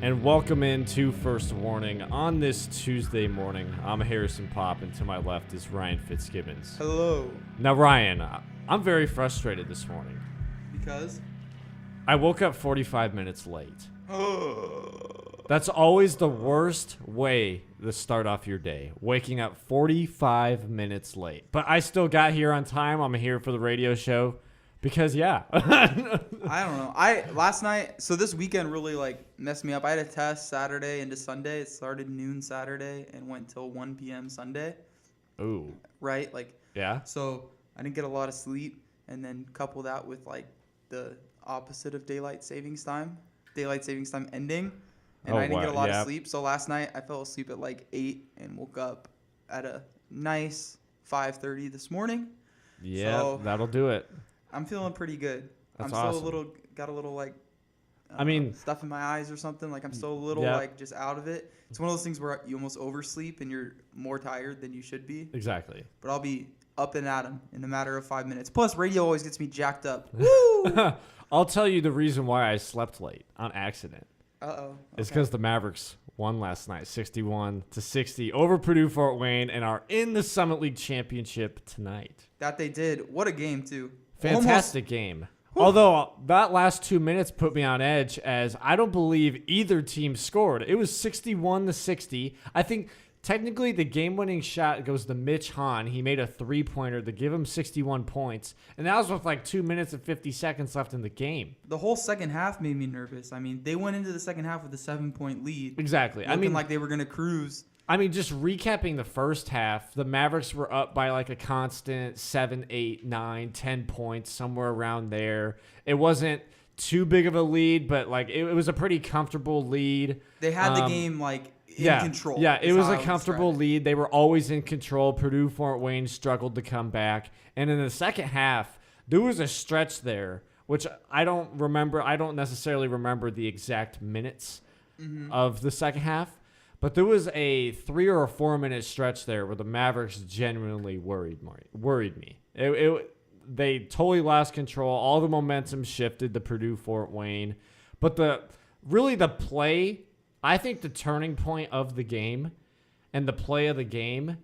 and welcome into First Warning on this Tuesday morning. I'm Harrison Popp, and to my left is Ryan Fitzgibbons. Hello. Now, Ryan, I'm very frustrated this morning. Because? I woke up 45 minutes late. That's always the worst way to start off your day, waking up 45 minutes late. But I still got here on time. I'm here for the radio show because, yeah. I don't know. Last night, so this weekend really messed me up. I had a test Saturday into Sunday. It started noon Saturday and went till 1 p.m. Sunday. Ooh. Right? Yeah. So I didn't get a lot of sleep, and then couple that with the opposite of daylight savings time ending. And I didn't get a lot of sleep. So last night I fell asleep at 8 and woke up at a nice 5:30 this morning. Yeah, so that'll do it. I'm feeling pretty good. That's I'm awesome. still got a little stuff in my eyes or something. I'm still a little just out of it. It's one of those things where you almost oversleep and you're more tired than you should be. Exactly. But I'll be up and at 'em in a matter of 5 minutes. Plus, radio always gets me jacked up. Woo! I'll tell you the reason why I slept late on accident. Uh-oh. Okay. It's because the Mavericks won last night, 61-60 over Purdue Fort Wayne, and are in the Summit League Championship tonight. That they did. What a game, too. Fantastic game. Although that last 2 minutes put me on edge, as I don't believe either team scored. It was 61-60. I think technically the game-winning shot goes to Mitch Hahn. He made a three-pointer to give him 61 points, and that was with 2 minutes and 50 seconds left in the game. The whole second half made me nervous. I mean, they went into the second half with a 7-point lead. Exactly. Looking like they were going to cruise. I mean, just recapping the first half, the Mavericks were up by a constant 7, 8, 9, 10 points, somewhere around there. It wasn't too big of a lead, but it was a pretty comfortable lead. They had the game in control. Yeah, it was a comfortable lead. They were always in control. Purdue Fort Wayne struggled to come back. And in the second half, there was a stretch there, which I don't remember. I don't necessarily remember the exact minutes of the second half. But there was a 3 or 4 minute stretch there where the Mavericks genuinely worried me. They totally lost control. All the momentum shifted to Purdue Fort Wayne. But the play, I think the turning point of the game and the play of the game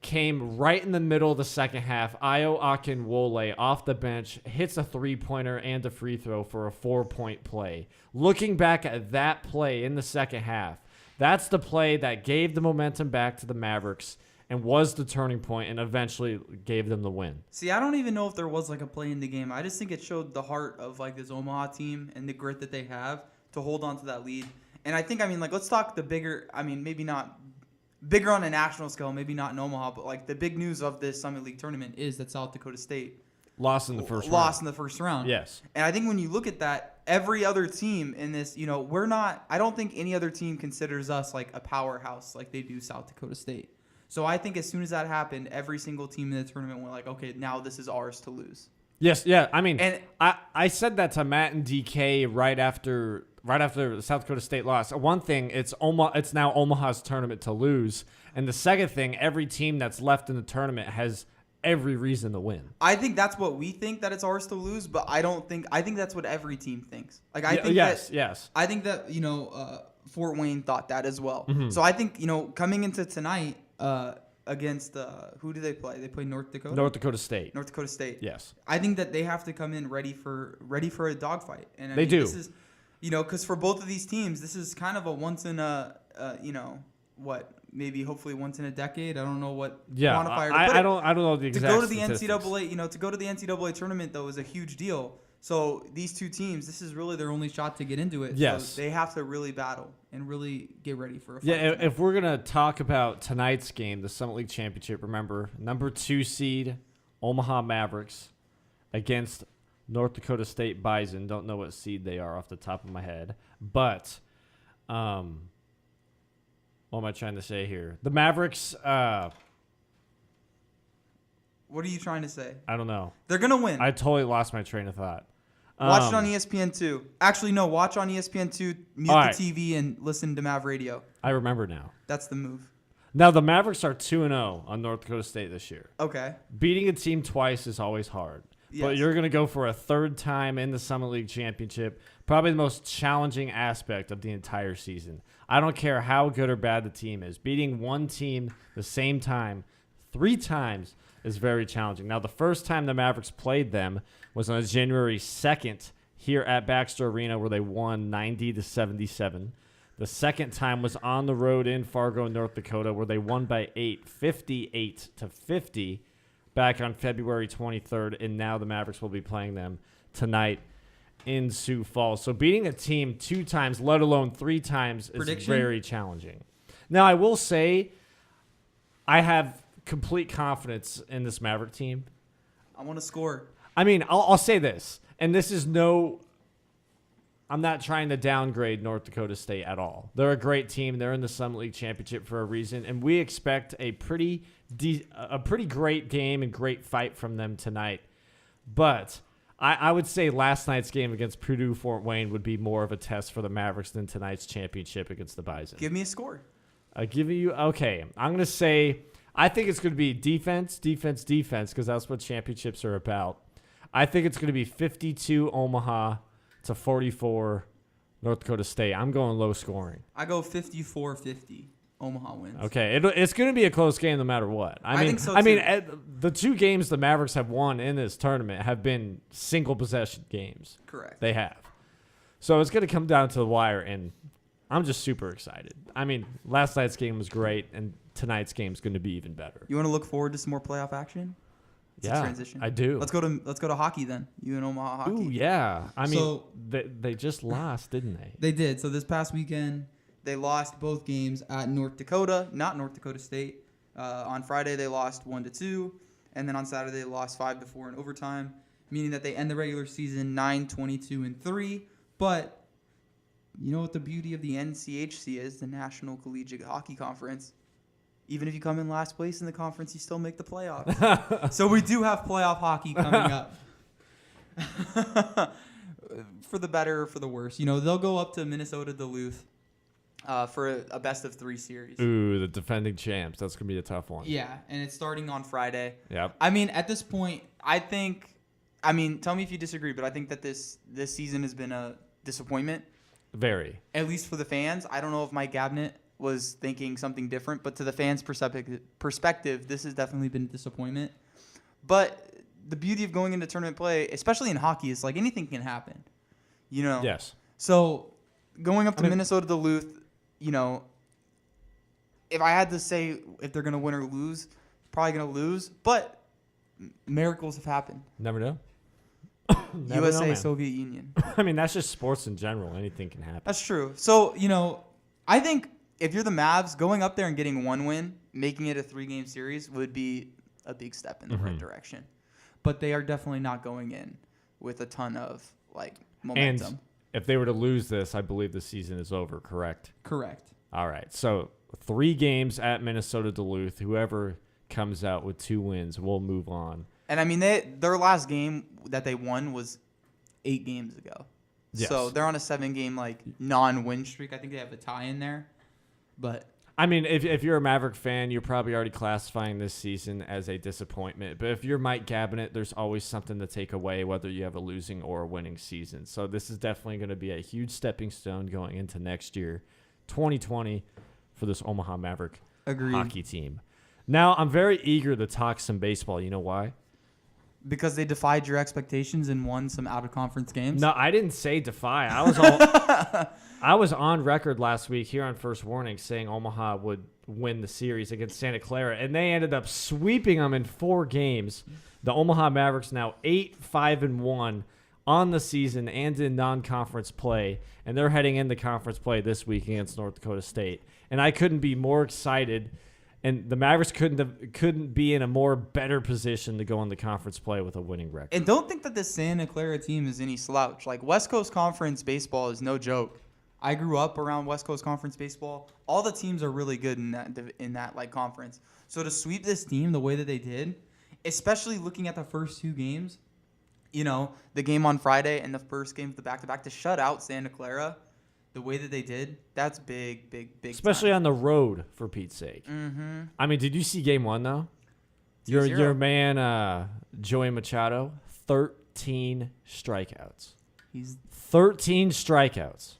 came right in the middle of the second half. Ayo Akinwole off the bench hits a three-pointer and a free throw for a 4-point play. Looking back at that play in the second half, that's the play that gave the momentum back to the Mavericks and was the turning point and eventually gave them the win. See, I don't even know if there was a play in the game. I just think it showed the heart of this Omaha team and the grit that they have to hold on to that lead. And I think, let's talk the bigger, maybe not bigger on a national scale, maybe not in Omaha, but the big news of this Summit League tournament is that South Dakota State lost in the first round. Yes. And I think when you look at that, every other team in this, I don't think any other team considers us a powerhouse like they do South Dakota State. So I think as soon as that happened, every single team in the tournament went okay, now this is ours to lose. Yes, yeah. I said that to Matt and DK right after the South Dakota State loss. One thing, it's now Omaha's tournament to lose. And the second thing, every team that's left in the tournament has every reason to win. I think that's what we think, that it's ours to lose, but I think that's what every team thinks. Yes. I think that, Fort Wayne thought that as well. Mm-hmm. So I think, coming into tonight, against who do they play? They play North Dakota. North Dakota State. Yes. I think that they have to come in ready for a dogfight, and they do. This is, because for both of these teams, this is kind of a once in a, maybe hopefully once in a decade. I don't know what quantifier. I don't know the exact. To go to the statistics. NCAA, to go to the NCAA tournament though is a huge deal. So these two teams, this is really their only shot to get into it. Yes. So they have to really battle and really get ready for a fight. Yeah, if we're going to talk about tonight's game, the Summit League Championship, remember, number 2 seed, Omaha Mavericks against North Dakota State Bison. Don't know what seed they are off the top of my head. But, what am I trying to say here? The Mavericks... What are you trying to say? I don't know. They're going to win. I totally lost my train of thought. Watch it on ESPN2. Actually, no. Watch on ESPN2, mute the TV, and listen to Mavradio. I remember now. That's the move. Now, the Mavericks are 2-0 on North Dakota State this year. Okay. Beating a team twice is always hard. but Yes. you're going to go for a third time in the Summit League Championship. Probably the most challenging aspect of the entire season. I don't care how good or bad the team is. Beating one team the same time 3 times is very challenging. Now, the first time the Mavericks played them was on January 2nd here at Baxter Arena, where they won 90-77. The second time was on the road in Fargo, North Dakota, where they won by 8, 58-50, back on February 23rd. And now the Mavericks will be playing them tonight in Sioux Falls. So beating a team 2 times, let alone 3 times, is very challenging. Now, I will say I have complete confidence in this Maverick team. I want to score. I mean, I'll say this, and this is I'm not trying to downgrade North Dakota State at all. They're a great team. They're in the Summit League Championship for a reason, and we expect a pretty great game and great fight from them tonight. But I would say last night's game against Purdue-Fort Wayne would be more of a test for the Mavericks than tonight's championship against the Bison. Give me a score. Okay. I'm going to say I think it's going to be defense, because that's what championships are about. I think it's going to be 52 Omaha to 44 North Dakota State. I'm going low scoring. I go 54-50. Omaha wins. Okay, it's going to be a close game no matter what. I mean, think so, I mean, too. the 2 games the Mavericks have won in this tournament have been single possession games. Correct. They have. So it's going to come down to the wire, and I'm just super excited. I mean, last night's game was great, and tonight's game is going to be even better. You want to look forward to some more playoff action? It's a transition. I do. Let's go to hockey then. You and Omaha hockey. Ooh, yeah. I mean, So- they just lost, didn't they? They did. So this past weekend, they lost both games at North Dakota, not North Dakota State. On Friday, they lost 1-2, and then on Saturday, they lost 5-4 in overtime, meaning that they end the regular season 9-22-3. But you know what the beauty of the NCHC is, the National Collegiate Hockey Conference? Even if you come in last place in the conference, you still make the playoffs. So we do have playoff hockey coming up. For the better or for the worse. You know, they'll go up to Minnesota Duluth for a best-of-3 series. Ooh, the defending champs. That's going to be a tough one. Yeah, and it's starting on Friday. Yep. I mean, at this point, tell me if you disagree, but I think that this season has been a disappointment. Very. At least for the fans. I don't know if Mike Gabnett was thinking something different, but to the fans' perspective, this has definitely been a disappointment. But the beauty of going into tournament play, especially in hockey, is like anything can happen. You know? Yes. So going up to Minnesota Duluth, you know, if I had to say if they're going to win or lose, probably going to lose. But miracles have happened. Never know. USA, Soviet Union. I mean, that's just sports in general. Anything can happen. That's true. So, you know, I think if you're the Mavs, going up there and getting 1 win, making it a 3-game series would be a big step in the right direction. But they are definitely not going in with a ton of, momentum. And if they were to lose this, I believe the season is over, correct? Correct. All right. So 3 games at Minnesota Duluth. Whoever comes out with 2 wins will move on. And, I mean, their last game that they won was 8 games ago. Yes. So they're on a 7-game, non-win streak. I think they have a tie in there. But I mean, if you're a Maverick fan, you're probably already classifying this season as a disappointment. But if you're Mike Gabnett, there's always something to take away, whether you have a losing or a winning season. So this is definitely going to be a huge stepping stone going into next year, 2020, for this Omaha Maverick hockey team. Now, I'm very eager to talk some baseball. You know why? Because they defied your expectations and won some out-of-conference games? No, I didn't say defy. I was on record last week here on First Warning saying Omaha would win the series against Santa Clara, and they ended up sweeping them in 4 games. The Omaha Mavericks now 8-5-1 on the season and in non-conference play, and they're heading into conference play this week against North Dakota State. And I couldn't be more excited. And the Mavericks couldn't be in a more better position to go into conference play with a winning record. And don't think that the Santa Clara team is any slouch. West Coast Conference baseball is no joke. I grew up around West Coast Conference baseball. All the teams are really good in that conference. So to sweep this team the way that they did, especially looking at the first 2 games, you know, the game on Friday and the first game of the back-to-back, to shut out Santa Clara the way that they did, that's big, big, big. Especially time. on the road, for Pete's sake. Mm-hmm. I mean, did you see Game 1 though? 2-0. Your man Joey Machado, 13 strikeouts. He's 13 strikeouts.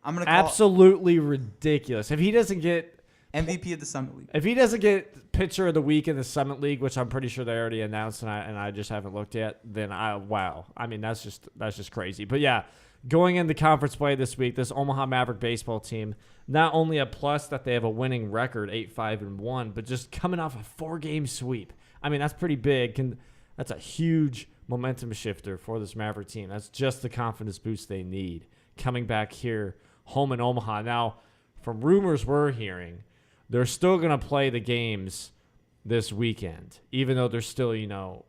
I'm gonna call Absolutely ridiculous. If he doesn't get MVP of the Summit League. If he doesn't get pitcher of the week in the Summit League, which I'm pretty sure they already announced and I just haven't looked yet, then wow. I mean, that's just crazy. But yeah, going into conference play this week, this Omaha Maverick baseball team, not only a plus that they have a winning record, 8-5-1, but just coming off a 4-game sweep. I mean, that's pretty big. That's a huge momentum shifter for this Maverick team. That's just the confidence boost they need coming back here home in Omaha. Now, from rumors we're hearing, they're still going to play the games this weekend, even though there's still,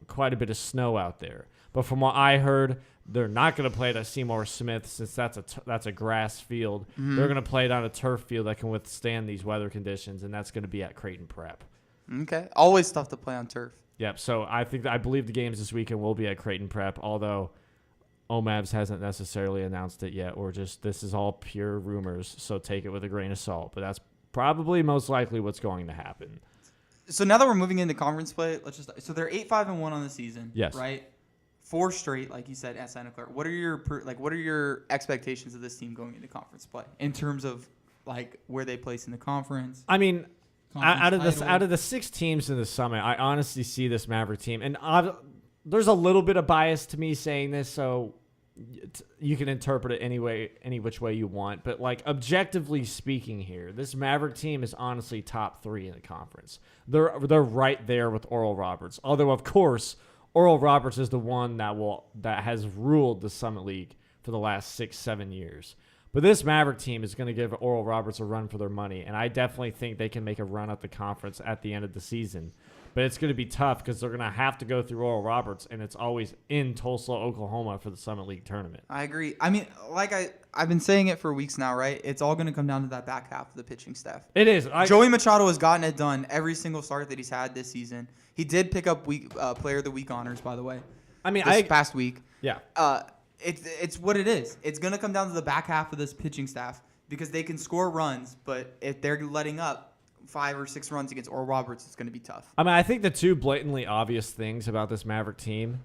quite a bit of snow out there. But from what I heard, they're not going to play it at Seymour Smith since that's a grass field. Mm-hmm. They're going to play it on a turf field that can withstand these weather conditions, and that's going to be at Creighton Prep. Okay. Always tough to play on turf. Yep. So I believe the games this weekend will be at Creighton Prep, although OMAVs hasn't necessarily announced it yet, or just this is all pure rumors, so take it with a grain of salt. But that's probably most likely what's going to happen. So now that we're moving into conference play, so they're 8-5-1 on the season. Yes. Right? 4 straight, like you said, at Santa Clara. What are your expectations of this team going into conference play in terms of where they place in the conference? I mean, out of the 6 teams in the Summit, I honestly see this Maverick team, and there's a little bit of bias to me saying this, so you can interpret it any which way you want. But objectively speaking here, this Maverick team is honestly top 3 in the conference. They're right there with Oral Roberts. Although of course Oral Roberts is the one that has ruled the Summit League for the last 6-7 years. But this Maverick team is going to give Oral Roberts a run for their money, and I definitely think they can make a run at the conference at the end of the season. But it's going to be tough because they're going to have to go through Oral Roberts, and it's always in Tulsa, Oklahoma for the Summit League tournament. I agree. I mean, I've been saying it for weeks now, right? It's all going to come down to that back half of the pitching staff. It is. Joey Machado has gotten it done every single start that he's had this season. He did pick up Player of the Week honors, by the way. I mean, this past week. Yeah. It's what it is. It's going to come down to the back half of this pitching staff because they can score runs, but if they're letting up 5 or 6 runs against Oral Roberts, it's going to be tough. I mean, I think the 2 blatantly obvious things about this Maverick team,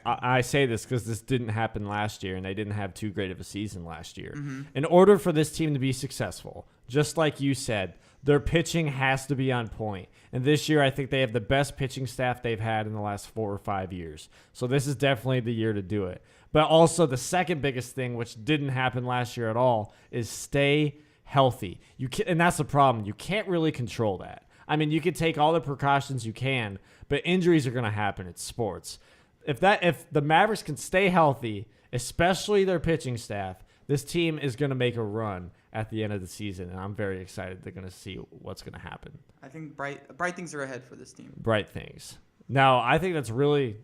I say this because this didn't happen last year, and they didn't have too great of a season last year. Mm-hmm. In order for this team to be successful, just like you said, their pitching has to be on point. And this year, I think they have the best pitching staff they've had in the last 4 or 5 years. So this is definitely the year to do it. But also the second biggest thing, which didn't happen last year at all, is stay healthy. And that's the problem. You can't really control that. I mean, you can take all the precautions you can, but injuries are going to happen. It's sports. If the Mavericks can stay healthy, especially their pitching staff, this team is going to make a run at the end of the season, and I'm very excited they're going to see what's going to happen. I think bright things are ahead for this team. Bright things. Now, I think that's really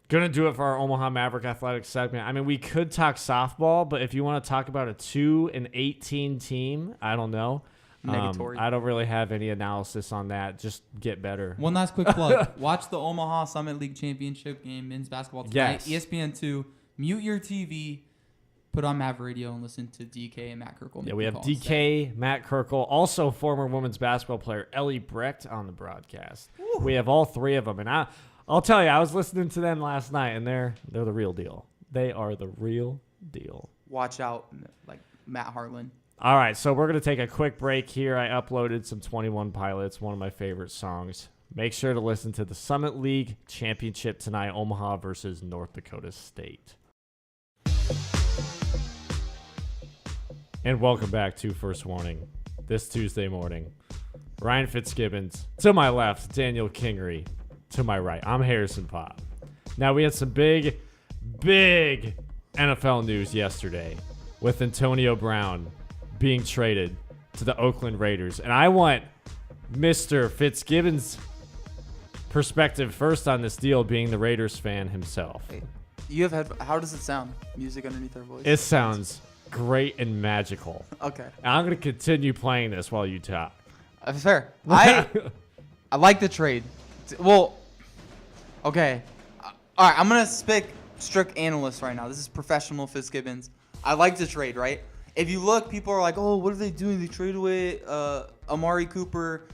going to do it for our Omaha Maverick Athletics segment. I mean, we could talk softball, but if you want to talk about a 2-18 team, I don't know. Negatory. I don't really have any analysis on that. Just get better. One last quick plug. Watch the Omaha Summit League Championship game, men's basketball tonight. Yes. ESPN2. Mute your TV. Put on Mavradio and listen to DK and Matt Kirkle. Yeah, we have DK, Matt Kirkle, also former women's basketball player Ellie Brecht on the broadcast. Ooh. We have all 3 of them, and I'll tell you, I was listening to them last night, and they're the real deal. They are the real deal. Watch out, like Matt Harlan. All right, so we're going to take a quick break here. I uploaded some 21 Pilots, one of my favorite songs. Make sure to listen to the Summit League Championship tonight, Omaha versus North Dakota State. And welcome back to First Warning this Tuesday morning. Ryan Fitzgibbons. To my left, Daniel Kingery. To my right, I'm Harrison Popp. Now, we had some big NFL news yesterday with Antonio Brown being traded to the Oakland Raiders. And I want Mr. Fitzgibbons' perspective first on this deal, being the Raiders fan himself. Hey, how does it sound? Music underneath our voice? It sounds great and magical. Okay. And I'm going to continue playing this while you talk. Fair. I like the trade. Well, okay. All right, I'm going to speak strict analyst right now. This is professional Fitzgibbons. I like the trade, right? If you look, people are like, oh, what are they doing? They trade away Amari Cooper,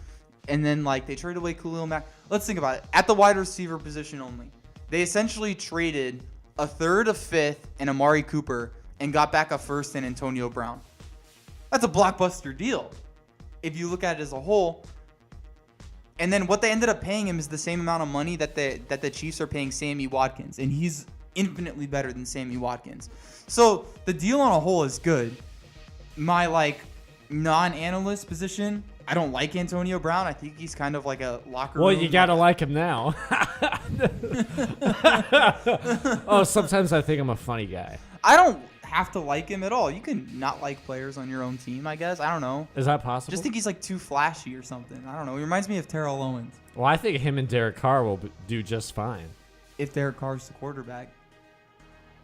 and then they trade away Khalil Mack. Let's think about it. At the wide receiver position only, They essentially traded a third, a fifth, and Amari Cooper and got back a first and Antonio Brown. That's a blockbuster deal if you look at it as a whole. And then what they ended up paying him is the same amount of money that the Chiefs are paying Sammy Watkins, and he's infinitely better than Sammy Watkins. So the deal on a whole is good. My non-analyst position, I don't like Antonio Brown. I think he's kind of like a locker room. Well, you gotta like him now. Oh, sometimes I think I'm a funny guy. I don't have to like him at all. You can not like players on your own team, I guess. I don't know. Is that possible? Just think he's too flashy or something. I don't know. He reminds me of Terrell Owens. Well, I think him and Derek Carr will do just fine. If Derek Carr's the quarterback.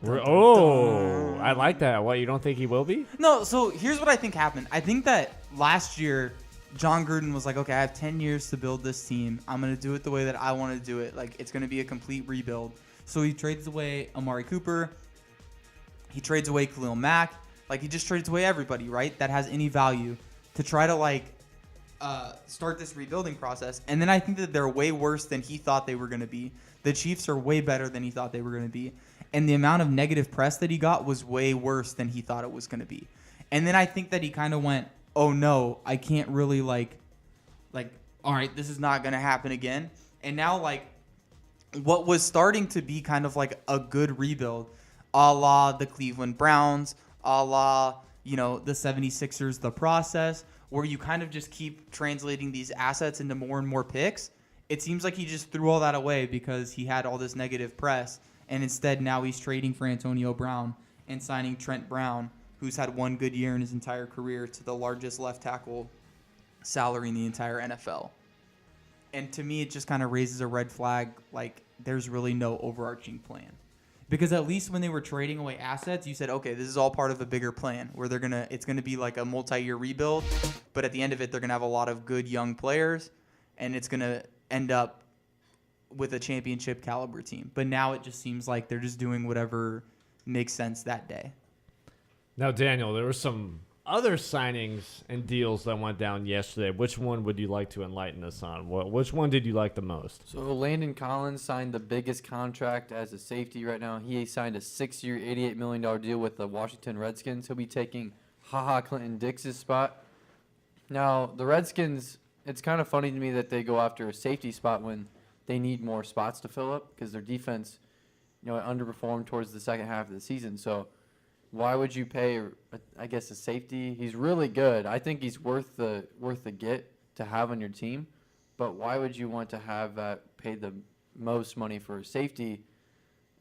I like that. What, you don't think he will be? No, so here's what I think happened. I think that last year, John Gruden was like, okay, I have 10 years to build this team. I'm going to do it the way that I want to do it. It's going to be a complete rebuild. So he trades away Amari Cooper. He trades away Khalil Mack. He just trades away everybody, right, that has any value to try to, start this rebuilding process. And then I think that they're way worse than he thought they were going to be. The Chiefs are way better than he thought they were going to be. And the amount of negative press that he got was way worse than he thought it was going to be. And then I think that he kind of went, oh, no, I can't really, all right, this is not going to happen again. And now, what was starting to be kind of a good rebuild, a la the Cleveland Browns, a la, the 76ers, the process, where you kind of just keep translating these assets into more and more picks. It seems like he just threw all that away because he had all this negative press. And instead, now he's trading for Antonio Brown and signing Trent Brown, who's had one good year in his entire career, to the largest left tackle salary in the entire NFL. And to me, it just kind of raises a red flag, there's really no overarching plan. Because at least when they were trading away assets, you said, okay, this is all part of a bigger plan where it's going to be a multi-year rebuild. But at the end of it, they're going to have a lot of good young players, and it's going to end up with a championship caliber team. But now it just seems like they're just doing whatever makes sense that day. Now, Daniel, there were some other signings and deals that went down yesterday. Which one would you like to enlighten us on? Which one did you like the most? So Landon Collins signed the biggest contract as a safety right now. He signed a 6-year, $88 million deal with the Washington Redskins. He'll be taking Clinton Dix's spot. Now, the Redskins, it's kind of funny to me that they go after a safety spot when they need more spots to fill up because their defense, underperformed towards the second half of the season. So why would you pay, a safety? He's really good. I think he's worth the get to have on your team. But why would you want to have pay the most money for a safety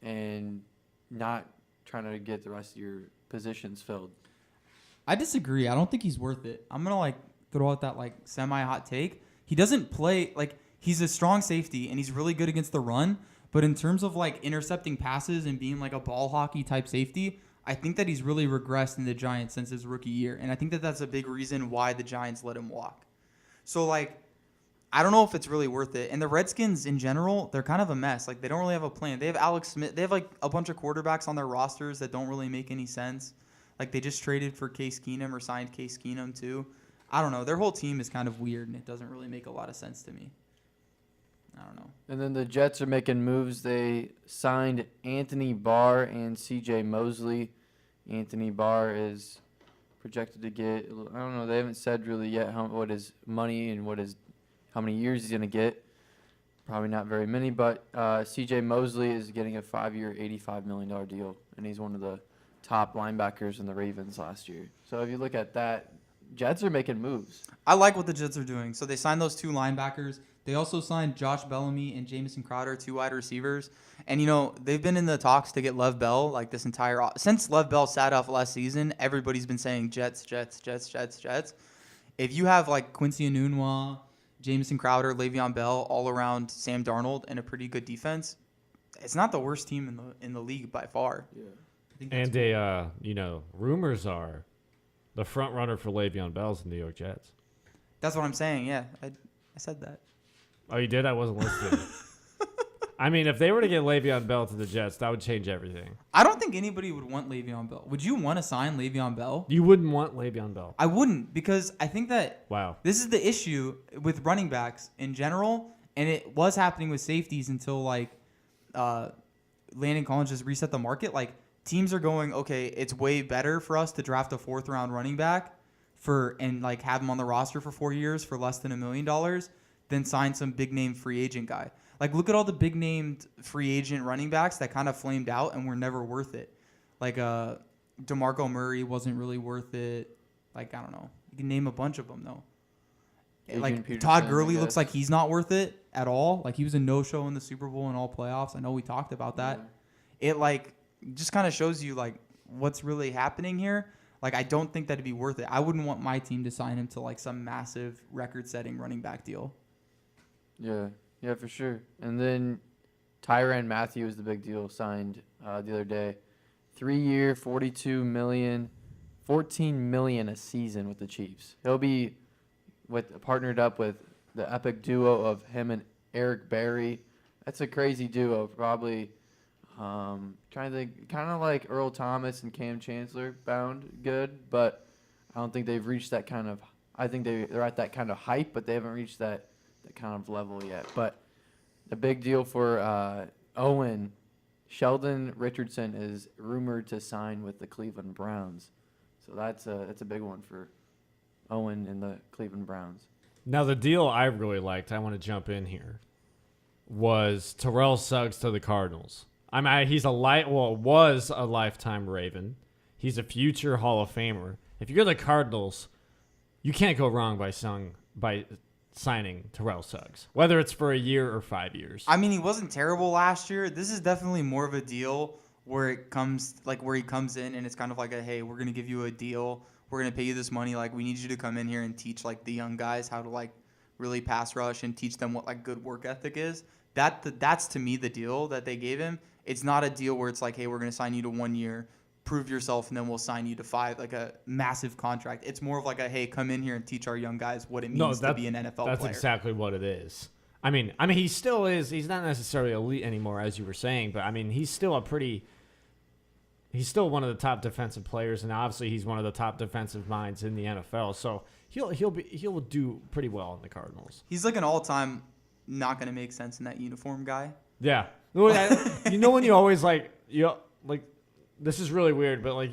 and not trying to get the rest of your positions filled? I disagree. I don't think he's worth it. I'm going to throw out that semi-hot take. He doesn't play he's a strong safety and he's really good against the run, but in terms of intercepting passes and being a ball hockey type safety, I think that he's really regressed in the Giants since his rookie year, and I think that that's a big reason why the Giants let him walk. So I don't know if it's really worth it. And the Redskins in general, they're kind of a mess. They don't really have a plan. They have Alex Smith. They have a bunch of quarterbacks on their rosters that don't really make any sense. They just traded for Case Keenum or signed Case Keenum too. I don't know. Their whole team is kind of weird, and it doesn't really make a lot of sense to me. I don't know. And then the Jets are making moves. They signed Anthony Barr and C.J. Mosley. Anthony Barr is projected to get, I don't know, they haven't said really yet what his money and how many years he's going to get. Probably not very many, but C.J. Mosley is getting a 5-year, $85 million deal, and he's one of the top linebackers in the Ravens last year. So if you look at that, Jets are making moves. I like what the Jets are doing. So they signed those two linebackers. They also signed Josh Bellamy and Jamison Crowder, two wide receivers. And, they've been in the talks to get Lev Bell this entire – since Lev Bell sat off last season, everybody's been saying Jets, Jets, Jets, Jets, Jets. If you have, Quincy Enunwa, Jamison Crowder, Le'Veon Bell all around Sam Darnold and a pretty good defense, it's not the worst team in the league by far. Yeah. And rumors are the front runner for Le'Veon Bell is the New York Jets. That's what I'm saying, yeah. I said that. Oh, you did? I wasn't listening. I mean, if they were to get Le'Veon Bell to the Jets, that would change everything. I don't think anybody would want Le'Veon Bell. Would you want to sign Le'Veon Bell? You wouldn't want Le'Veon Bell. I wouldn't, because I think that this is the issue with running backs in general, and it was happening with safeties until Landon Collins just reset the market. Like teams are going, okay, it's way better for us to draft a 4th round running back and like have him on the roster for 4 years for less than $1 million than sign some big name free agent guy. Like look at all the big named free agent running backs that kind of flamed out and were never worth it. Like DeMarco Murray wasn't really worth it. Like I don't know, you can name a bunch of them though. Adrian Like Todd Peterson, Gurley I looks guess. like he's not worth it at all. Like he was a no-show in the Super Bowl and all playoffs. I know we talked about that. Yeah. It like just kind of shows you like what's really happening here. Like I don't think that'd be worth it. I wouldn't want my team to sign him to like some massive record-setting running back deal. Yeah, for sure. And then Tyrann Mathieu is the big deal signed the other day. 3-year, $42 million, $14 million a season with the Chiefs. He'll be partnered up with the epic duo of him and Eric Berry. That's a crazy duo. Probably trying to think, kind of like Earl Thomas and Cam Chancellor bound good, but I don't think they've reached that kind of. I think they're at that kind of hype, but they haven't reached that kind of level yet. But the big deal for Owen, Sheldon Richardson is rumored to sign with the Cleveland Browns, so that's a big one for Owen and the Cleveland Browns. Now, the deal I really liked, I want to jump in here, was Terrell Suggs to the Cardinals. I mean, was a lifetime Raven. He's a future Hall of Famer. If you're the Cardinals, you can't go wrong by signing Terrell Suggs, whether it's for a year or 5 years. I mean, he wasn't terrible last year. This is definitely more of a deal where he comes in and it's kind of like hey, we're gonna give you a deal. We're going to pay you this money. Like, we need you to come in here and teach, like, the young guys how to, like, really pass rush and teach them what, like, good work ethic is. That's, to me, the deal that they gave him. It's not a deal where it's like, hey, we're going to sign you to 1 year, prove yourself, and then we'll sign you to 5, like a massive contract. It's more of like hey, come in here and teach our young guys what it means to be an NFL player. That's exactly what it is. I mean, he still is. He's not necessarily elite anymore, as you were saying, but, I mean, he's still one of the top defensive players, and obviously he's one of the top defensive minds in the NFL. So he'll do pretty well in the Cardinals. He's like an all-time not going to make sense in that uniform guy. Yeah, you know when you always this is really weird, but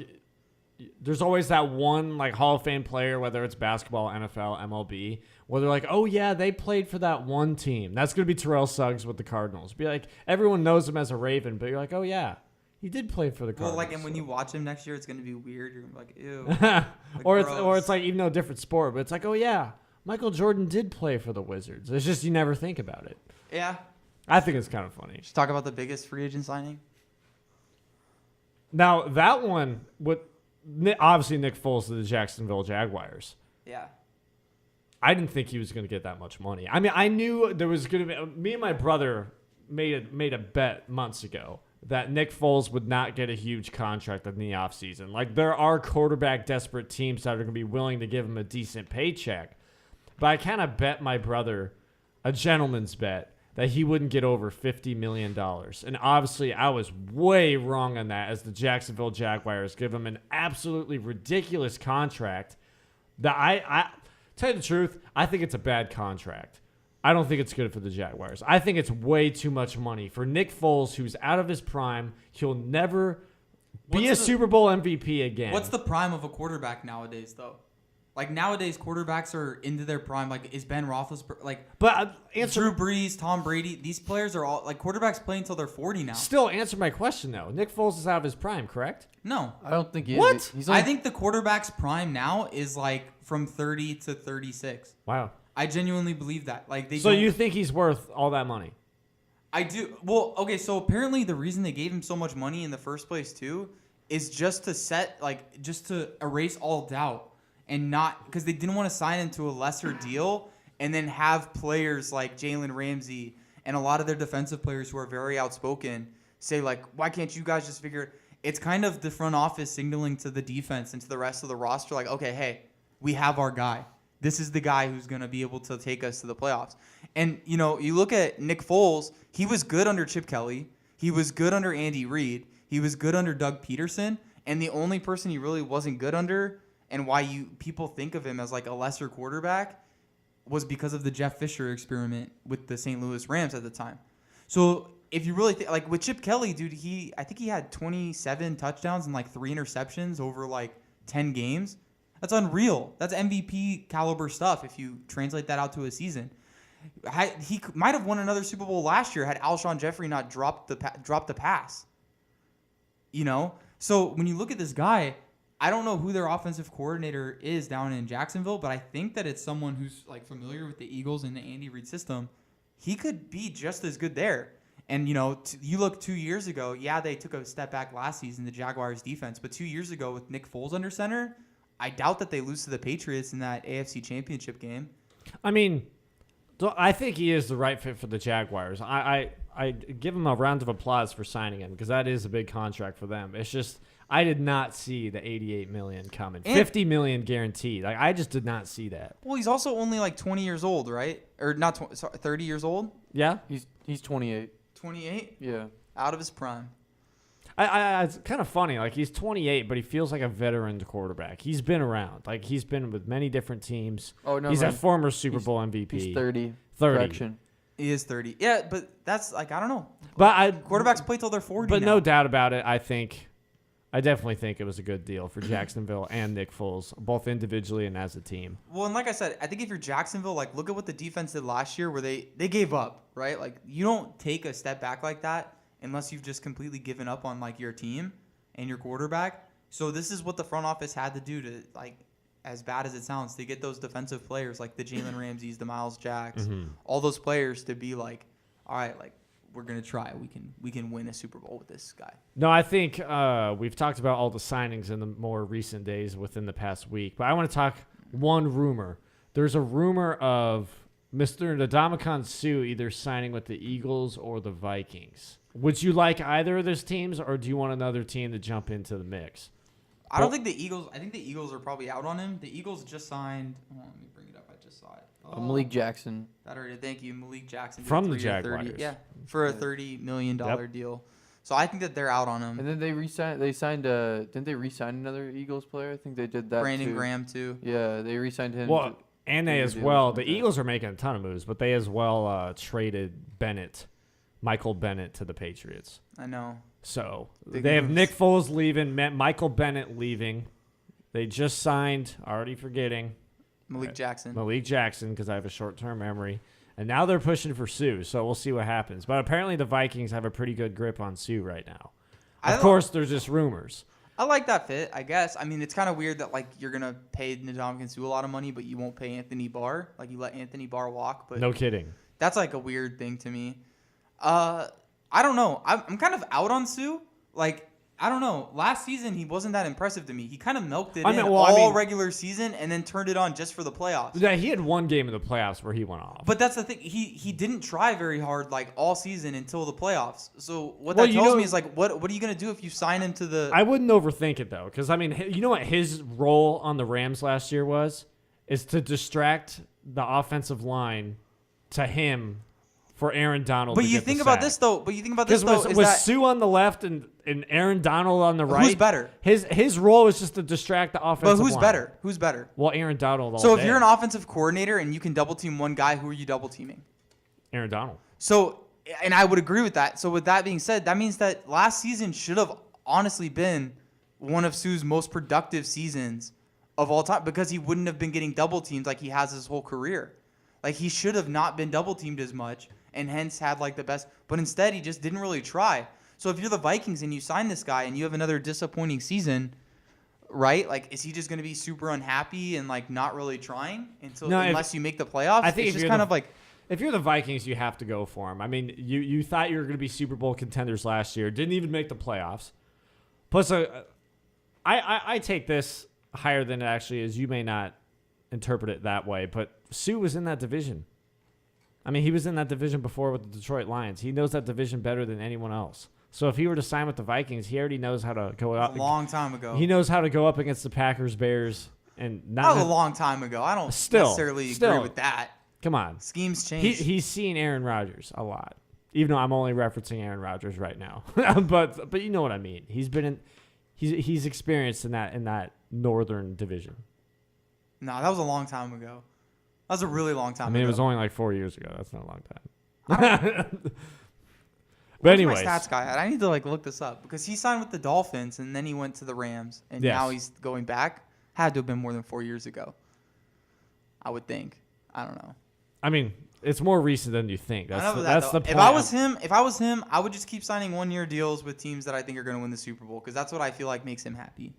there's always that one like Hall of Fame player, whether it's basketball, NFL, MLB, where they're like, oh yeah, they played for that one team. That's gonna be Terrell Suggs with the Cardinals. Be like, everyone knows him as a Raven, but you're like, oh yeah. He did play for the Cardinals. Well, and when you watch him next year, it's going to be weird. You're gonna be like, ew. or it's like, even though different sport, but it's like, oh yeah, Michael Jordan did play for the Wizards. It's just you never think about it. Yeah. I think it's kind of funny. Just talk about the biggest free agent signing. Now that one, obviously Nick Foles to the Jacksonville Jaguars. Yeah. I didn't think he was going to get that much money. I mean, I knew there was going to be. Me and my brother made a bet months ago that Nick Foles would not get a huge contract in the offseason. Like, there are quarterback desperate teams that are going to be willing to give him a decent paycheck. But I kind of bet my brother, a gentleman's bet, that he wouldn't get over $50 million. And obviously, I was way wrong on that, as the Jacksonville Jaguars give him an absolutely ridiculous contract that I tell you the truth, I think it's a bad contract. I don't think it's good for the Jaguars. I think it's way too much money for Nick Foles, who's out of his prime. He'll never be a Super Bowl MVP again. What's the prime of a quarterback nowadays, though? Like, nowadays, quarterbacks are into their prime. Like, is Ben Roethlisberger, Drew Brees, Tom Brady, these players are all, like, quarterbacks play until they're 40 now. Still, answer my question, though. Nick Foles is out of his prime, correct? No. I don't think he What? is. He's I think the quarterback's prime now is, like, from 30 to 36. Wow. I genuinely believe that. Like, So you think he's worth all that money? I do. Well, okay, so apparently the reason they gave him so much money in the first place, too, is just to erase all doubt. And not because they didn't want to sign him to a lesser deal and then have players like Jalen Ramsey and a lot of their defensive players who are very outspoken say, like, why can't you guys just figure it? It's kind of the front office signaling to the defense and to the rest of the roster, like, okay, hey, we have our guy. This is the guy who's going to be able to take us to the playoffs. And, you know, you look at Nick Foles, he was good under Chip Kelly. He was good under Andy Reid. He was good under Doug Peterson. And the only person he really wasn't good under and why people think of him as like a lesser quarterback was because of the Jeff Fisher experiment with the St. Louis Rams at the time. So if you really like with Chip Kelly, dude, I think he had 27 touchdowns and like 3 interceptions over like 10 games. That's unreal. That's MVP caliber stuff if you translate that out to a season. He might have won another Super Bowl last year had Alshon Jeffrey not dropped the pass. You know? So when you look at this guy, I don't know who their offensive coordinator is down in Jacksonville, but I think that it's someone who's like familiar with the Eagles and the Andy Reid system. He could be just as good there. And, you know, you look 2 years ago, yeah, they took a step back last season, the Jaguars defense. But 2 years ago with Nick Foles under center, I doubt that they lose to the Patriots in that AFC Championship game. I mean, I think he is the right fit for the Jaguars. I give him a round of applause for signing him because that is a big contract for them. It's just I did not see the $88 million coming. $50 million guaranteed. Like I just did not see that. Well, he's also only like 20 years old, right? Or not 20, sorry, 30 years old? Yeah? He's 28. 28? Yeah. Out of his prime. It's kind of funny. Like he's 28, but he feels like a veteran quarterback. He's been around. Like he's been with many different teams. Oh no, he's man. a former Super Bowl MVP. He's 30. 30. Correction. He is 30. Yeah, but that's like I don't know. But Quarterbacks play till they're 40. But now. no doubt about it. I definitely think it was a good deal for Jacksonville and Nick Foles, both individually and as a team. Well, and like I said, I think if you're Jacksonville, like look at what the defense did last year, where they gave up, right? Like you don't take a step back like that unless you've just completely given up on like your team and your quarterback. So this is what the front office had to do to, like, as bad as it sounds, to get those defensive players like the Jalen Ramseys, the Miles Jacks, all those players to be like, all right, like we're gonna try. We can win a Super Bowl with this guy. No, I think we've talked about all the signings in the more recent days within the past week, but I want to talk one rumor. There's a rumor of Mr. Ndamukong Suh either signing with the Eagles or the Vikings. Would you like either of those teams, or do you want another team to jump into the mix? I don't think the Eagles. I think the Eagles are probably out on him. The Eagles just signed. Hold on, let me bring it up. I just saw it. Malik Jackson. That already. Thank you, Malik Jackson. From the 3 or 30 Jaguars. Yeah, for a $30 million deal. So I think that they're out on him. And then they signed didn't they re-sign another Eagles player? I think they did that Brandon too. Graham too. Yeah, they re-signed him. Well, and they bigger as deal or well. something The like that. Eagles are making a ton of moves, but they as well traded Michael Bennett to the Patriots. I know. So Big they have moves. Nick Foles leaving, Michael Bennett leaving. They just signed, already forgetting, Malik Jackson. Malik Jackson because I have a short-term memory. And now they're pushing for Sue, so we'll see what happens. But apparently the Vikings have a pretty good grip on Sue right now. Of course, there's just rumors. I like that fit, I guess. I mean, it's kind of weird that like you're gonna pay Ndamukong Suh a lot of money, but you won't pay Anthony Barr. Like you let Anthony Barr walk, but No kidding. that's like a weird thing to me. I don't know. I'm kind of out on Sue. Like I don't know. Last season he wasn't that impressive to me. He kind of milked it all regular season and then turned it on just for the playoffs. Yeah, he had one game in the playoffs where he went off. But that's the thing. He didn't try very hard like all season until the playoffs. So what that tells me is like what are you gonna do if you sign him to the? I wouldn't overthink it though, because I mean, you know what his role on the Rams last year was, is to distract the offensive line to him for Aaron Donald. But to you get think the about sack. this though. Was Is Sue on the left and Aaron Donald on the right? Who's better? His role was just to distract the offensive But who's line. better? Who's better? Well, Aaron Donald all So day. if you're an offensive coordinator and you can double team one guy, who are you double teaming? Aaron Donald. So, and I would agree with that. So with that being said, that means that last season should have honestly been one of Sue's most productive seasons of all time because he wouldn't have been getting double teamed like he has his whole career. Like he should have not been double teamed as much and hence had like the best, but instead he just didn't really try. So if you're the Vikings and you sign this guy and you have another disappointing season, right? Like, is he just going to be super unhappy and like not really trying unless you make the playoffs? I think it's if just you're kind of like. If you're the Vikings, you have to go for him. I mean, you thought you were going to be Super Bowl contenders last year, didn't even make the playoffs. Plus, I take this higher than it actually is. You may not interpret it that way, but Sue was in that division. I mean, he was in that division before with the Detroit Lions. He knows that division better than anyone else. So if he were to sign with the Vikings, he already knows how to go out. A long time ago. He knows how to go up against the Packers, Bears, and That was a long time ago. I don't necessarily agree with that. Come on. Schemes change. He's seen Aaron Rodgers a lot, even though I'm only referencing Aaron Rodgers right now. but you know what I mean. He's experienced in that northern division. No, that was a long time ago. That was a really long time ago. I mean, it was only like 4 years ago. That's not a long time. But Where's anyways, my stats guy at? I need to like look this up because he signed with the Dolphins and then he went to the Rams and now he's going back. Had to have been more than 4 years ago. I would think. I don't know. I mean, it's more recent than you think. I That's know that's the that, point. though. If I was him, I would just keep signing 1 year deals with teams that I think are going to win the Super Bowl because that's what I feel like makes him happy.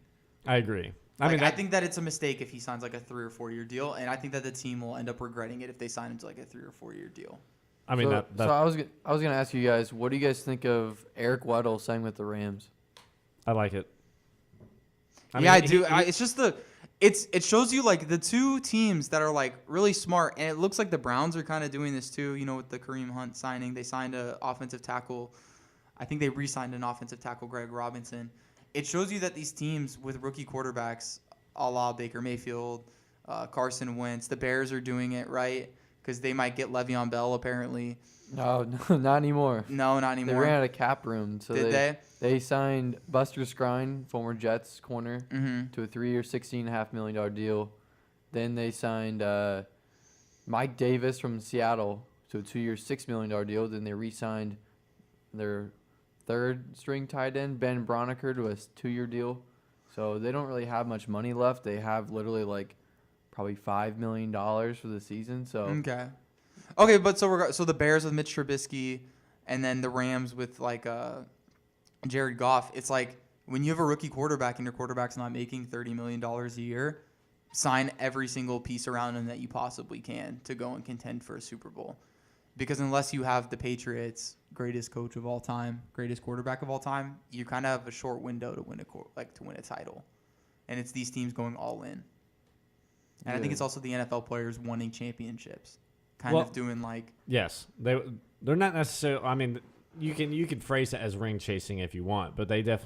I agree. I think that it's a mistake if he signs like a 3 or 4 year deal, and I think that the team will end up regretting it if they sign him to like a 3 or 4 year deal. I mean, so I was gonna ask you guys, what do you guys think of Eric Weddle signing with the Rams? I like it. I do. It's just it shows you like the two teams that are like really smart, and it looks like the Browns are kind of doing this too. You know, with the Kareem Hunt signing, they signed an offensive tackle. I think they re-signed an offensive tackle, Greg Robinson. It shows you that these teams with rookie quarterbacks, a la Baker Mayfield, Carson Wentz, the Bears are doing it right because they might get Le'Veon Bell apparently. No, not anymore. No, not anymore. They ran out of cap room, so Did they? They signed Buster Skrine, former Jets corner, Mm-hmm. to a 3-year, $16.5 million deal. Then they signed Mike Davis from Seattle to a 2-year, $6 million deal. Then they re-signed their third-string tight end, Ben Broniker, to a 2-year deal. So they don't really have much money left. They have literally like probably $5 million for the season. So Okay, but so the Bears with Mitch Trubisky, and then the Rams with like Jared Goff. It's like when you have a rookie quarterback and your quarterback's not making $30 million a year, sign every single piece around him that you possibly can to go and contend for a Super Bowl. Because unless you have the Patriots' greatest coach of all time, greatest quarterback of all time, you kind of have a short window to win a title, and it's these teams going all in. And I think it's also the NFL players wanting championships, kind of doing like. Yes, they're not necessarily. I mean, you can phrase it as ring chasing if you want, but they just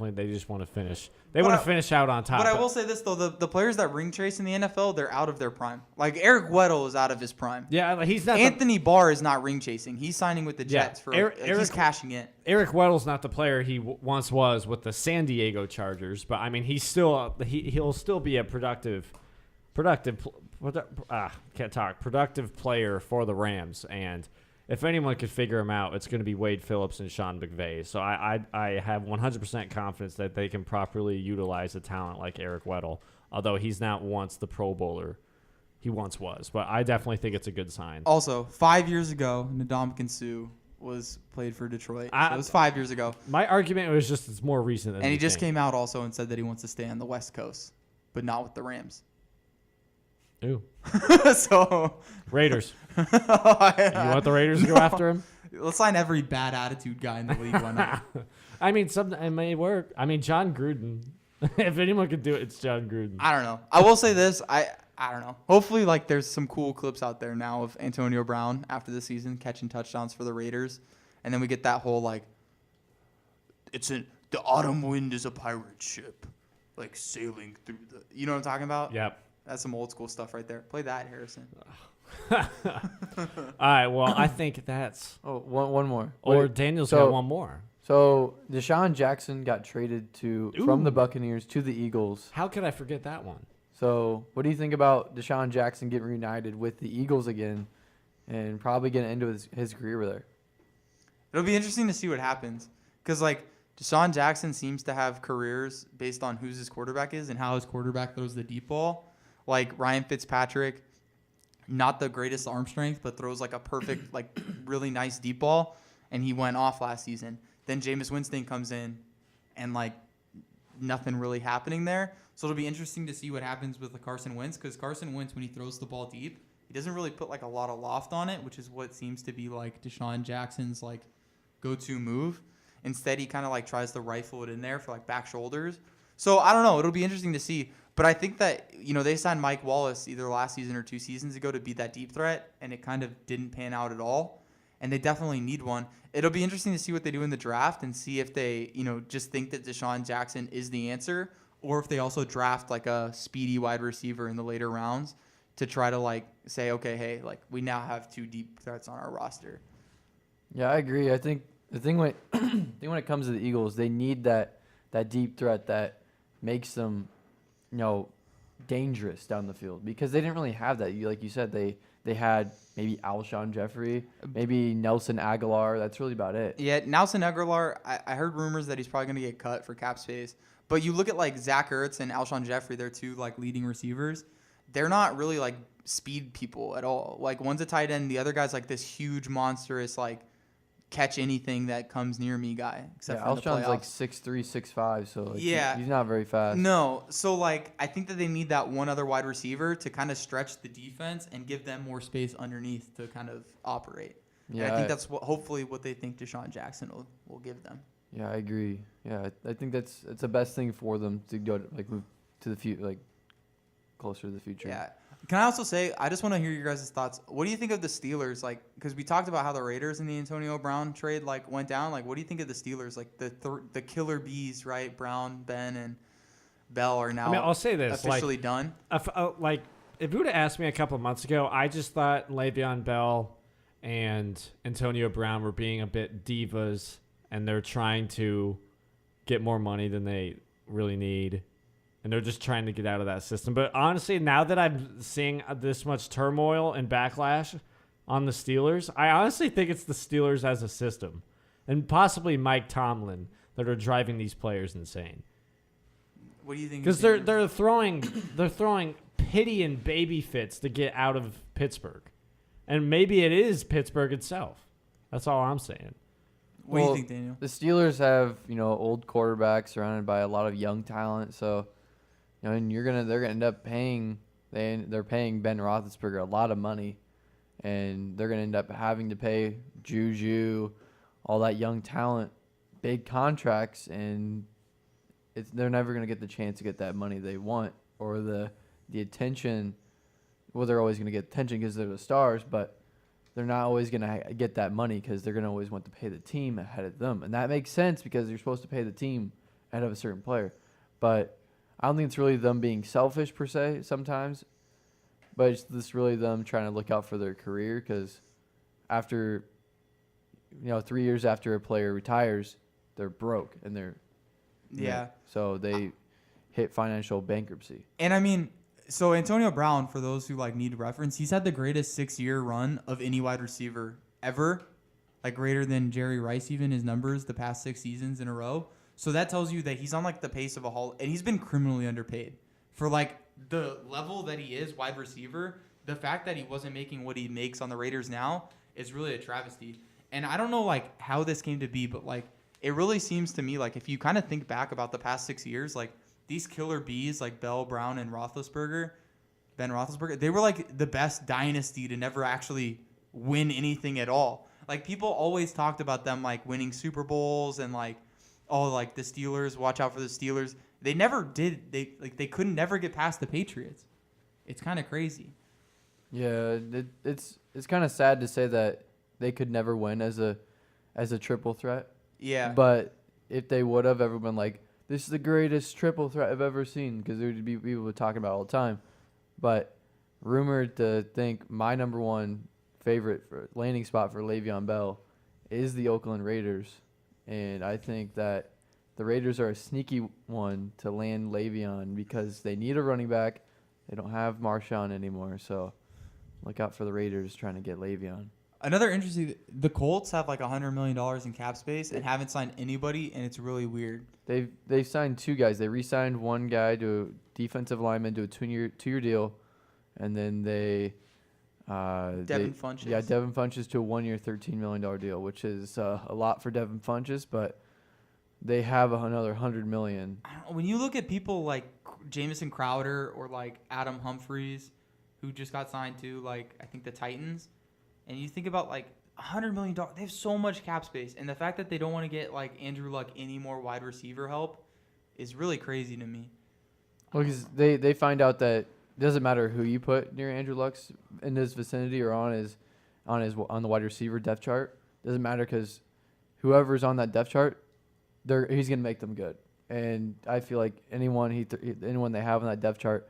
want to finish. They want to finish out on top. But I will say this though: the players that ring chase in the NFL, they're out of their prime. Like Eric Weddle is out of his prime. Yeah, he's not. Anthony Barr is not ring chasing. He's signing with the Jets he's cashing in. Eric Weddle's not the player he once was with the San Diego Chargers, but I mean, he's still he'll still be a productive player for the Rams. And if anyone could figure him out, it's going to be Wade Phillips and Sean McVay. So I have 100% confidence that they can properly utilize a talent like Eric Weddle, although he's not once the Pro Bowler he once was. But I definitely think it's a good sign. Also, 5 years ago, Ndamukong Suh played for Detroit. So it was 5 years ago. My argument was just it's more recent than and he you just think. came out also and said that he wants to stay on the West Coast, but not with the Rams. Ooh. So Raiders. You want the Raiders to go after him? Let's sign every bad attitude guy in the league. Why not? I mean, it may work. I mean, John Gruden. If anyone could do it, it's John Gruden. I don't know. I will say this. I don't know. Hopefully, like there's some cool clips out there now of Antonio Brown after the season catching touchdowns for the Raiders, and then we get that whole like, the autumn wind is a pirate ship, like sailing through the. You know what I'm talking about? Yep. That's some old school stuff right there. Play that, Harrison. All right. Well, I think that's. One more. Or Daniel's got one more. So Deshaun Jackson got traded from the Buccaneers to the Eagles. How could I forget that one? So what do you think about Deshaun Jackson getting reunited with the Eagles again and probably getting into his career there? It'll be interesting to see what happens because, like, Deshaun Jackson seems to have careers based on who's his quarterback is and how his quarterback throws the deep ball. Like Ryan Fitzpatrick, not the greatest arm strength, but throws like a perfect, like really nice deep ball, and he went off last season. Then Jameis Winston comes in, and like nothing really happening there. So it'll be interesting to see what happens with the Carson Wentz, because Carson Wentz, when he throws the ball deep, he doesn't really put like a lot of loft on it, which is what seems to be like Deshaun Jackson's like go-to move. Instead, he kind of like tries to rifle it in there for like back shoulders. So I don't know. It'll be interesting to see. But I think that, they signed Mike Wallace either last season or 2 seasons ago to be that deep threat, and it kind of didn't pan out at all. And they definitely need one. It'll be interesting to see what they do in the draft and see if they, just think that Deshaun Jackson is the answer, or if they also draft like a speedy wide receiver in the later rounds to try to like say, okay, hey, like we now have 2 deep threats on our roster. Yeah, I agree. I think the thing when it comes to the Eagles, they need that deep threat that makes them, dangerous down the field, because they didn't really have that. Like you said, they they had maybe Alshon Jeffrey, maybe Nelson Aguilar. That's really about it. Yeah, Nelson Aguilar, I heard rumors that he's probably going to get cut for cap space. But you look at like Zach Ertz and Alshon Jeffrey, they're two like leading receivers. They're not really like speed people at all. Like one's a tight end, the other guy's like this huge monstrous like catch anything that comes near me guy. Except for in the Alshon's like playoffs. 6'3", 6'5", so like Yeah. he's not very fast. No, so like I think that they need that one other wide receiver to kind of stretch the defense and give them more space underneath to kind of operate. Yeah, and I think that's hopefully what they think Deshaun Jackson will give them. Yeah, I agree. Yeah, I think it's the best thing for them to go like move to the future, like closer to the future. Yeah. Can I also say, I just want to hear your guys' thoughts. What do you think of the Steelers? Like, because we talked about how the Raiders in the Antonio Brown trade like went down. Like, what do you think of the Steelers? Like the killer bees, right? Brown, Ben, and Bell are now. I mean, I'll say this: officially done. Like, if you would have asked me a couple of months ago, I just thought Le'Veon Bell and Antonio Brown were being a bit divas, and they're trying to get more money than they really need. And they're just trying to get out of that system. But honestly, now that I'm seeing this much turmoil and backlash on the Steelers, I honestly think it's the Steelers as a system and possibly Mike Tomlin that are driving these players insane. What do you think? Because they're throwing pity and baby fits to get out of Pittsburgh, and maybe it is Pittsburgh itself. That's all I'm saying. What do you think, Daniel? The Steelers have old quarterbacks surrounded by a lot of young talent, so. And they're gonna end up paying they're paying Ben Roethlisberger a lot of money, and they're gonna end up having to pay Juju, all that young talent, big contracts, and they're never gonna get the chance to get that money they want or the attention. Well, they're always gonna get attention because they're the stars, but they're not always gonna get that money because they're gonna always want to pay the team ahead of them, and that makes sense because you're supposed to pay the team ahead of a certain player, but. I don't think it's really them being selfish per se sometimes, but it's just really them trying to look out for their career because after, 3 years after a player retires, they're broke and they're so they hit financial bankruptcy. And I mean, so Antonio Brown, for those who like need reference, he's had the greatest 6-year run of any wide receiver ever, like greater than Jerry Rice even his numbers the past 6 seasons in a row. So that tells you that he's on like the pace of a Hall, and he's been criminally underpaid for like the level that he is wide receiver. The fact that he wasn't making what he makes on the Raiders now is really a travesty. And I don't know like how this came to be, but like it really seems to me like if you kind of think back about the past 6 years, like these killer bees like Bell, Brown, and Ben Roethlisberger, they were like the best dynasty to never actually win anything at all. Like people always talked about them like winning Super Bowls and like. Oh, like the Steelers, watch out for the Steelers. They never did. They couldn't never get past the Patriots. It's kind of crazy. Yeah, it's kind of sad to say that they could never win as a triple threat. Yeah. But if they would have, everyone like this is the greatest triple threat I've ever seen because there would be people talking about it all the time. But rumored to think my number one favorite for landing spot for Le'Veon Bell is the Oakland Raiders. And I think that the Raiders are a sneaky one to land Le'Veon because they need a running back. They don't have Marshawn anymore, so look out for the Raiders trying to get Le'Veon. Another interesting, the Colts have like $100 million in cap space and haven't signed anybody, and it's really weird. They've signed 2 guys. They re-signed one guy to a defensive lineman to a two-year deal, and then they Devin Funchess. Yeah, Devin Funchess to a 1-year, $13 million deal, which is a lot for Devin Funchess, but they have another $100 million. I don't know, when you look at people like Jamison Crowder or like Adam Humphries, who just got signed to like I think the Titans, and you think about like $100 million, they have so much cap space, and the fact that they don't want to get like Andrew Luck any more wide receiver help is really crazy to me. Well, because they find out that. It doesn't matter who you put near Andrew Luck's in his vicinity or on the wide receiver depth chart. Doesn't matter because whoever's on that depth chart, he's gonna make them good. And I feel like anyone they have on that depth chart,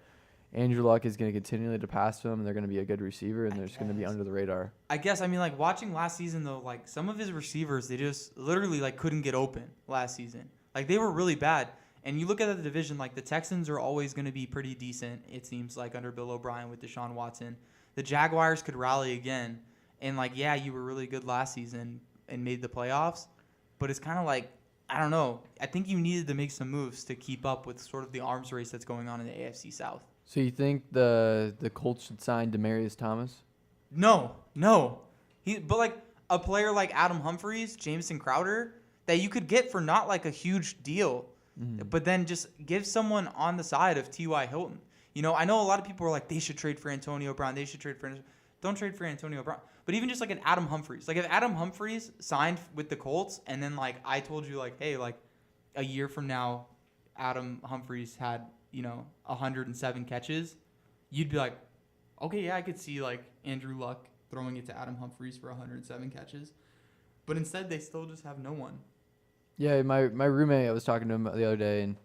Andrew Luck is gonna continually to pass to them, and they're gonna be a good receiver, and they're just gonna be under the radar. I guess I mean like watching last season though, like some of his receivers they just literally like couldn't get open last season. Like they were really bad. And you look at the division, like the Texans are always going to be pretty decent, it seems like, under Bill O'Brien with Deshaun Watson. the Jaguars could rally again. And, like, yeah, you were really good last season and made the playoffs. But it's kind of like, I don't know. I think you needed to make some moves to keep up with sort of the arms race that's going on in the AFC South. So you think the Colts should sign Demaryius Thomas? No. But, like, a player like Adam Humphries, Jameson Crowder, that you could get for not, like, a huge deal. But then just give someone on the side of T.Y. Hilton. You know, I know a lot of people are like, they should trade for Antonio Brown. Don't trade for Antonio Brown. But even just like an Adam Humphries. Like if Adam Humphries signed with the Colts and then like I told you like, hey, like a year from now, Adam Humphries had, 107 catches, you'd be like, okay, yeah, I could see like Andrew Luck throwing it to Adam Humphries for 107 catches. But instead, they still just have no one. Yeah, my roommate, I was talking to him the other day, and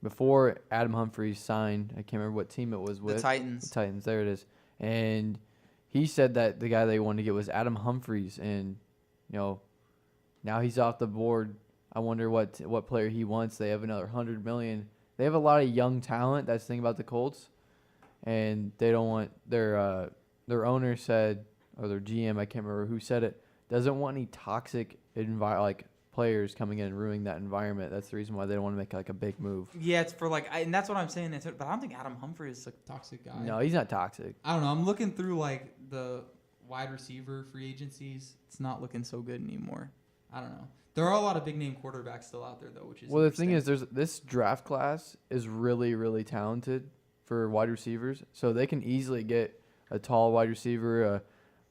before Adam Humphries signed, I can't remember what team it was with. The Titans. The Titans, there it is. And he said that the guy they wanted to get was Adam Humphries, and now he's off the board. I wonder what player he wants. They have another $100 million. They have a lot of young talent. That's the thing about the Colts, and they don't want their owner said, or their GM, I can't remember who said it, doesn't want any toxic players coming in and ruining that environment. That's the reason why they don't want to make like a big move. Yeah, it's for like, and that's what I'm saying. But I don't think Adam Humphries is like a toxic guy. No, he's not toxic. I don't know. I'm looking through like the wide receiver free agencies. It's not looking so good anymore. I don't know. There are a lot of big name quarterbacks still out there though, which is well. The thing is, this draft class is really, really talented for wide receivers, so they can easily get a tall wide receiver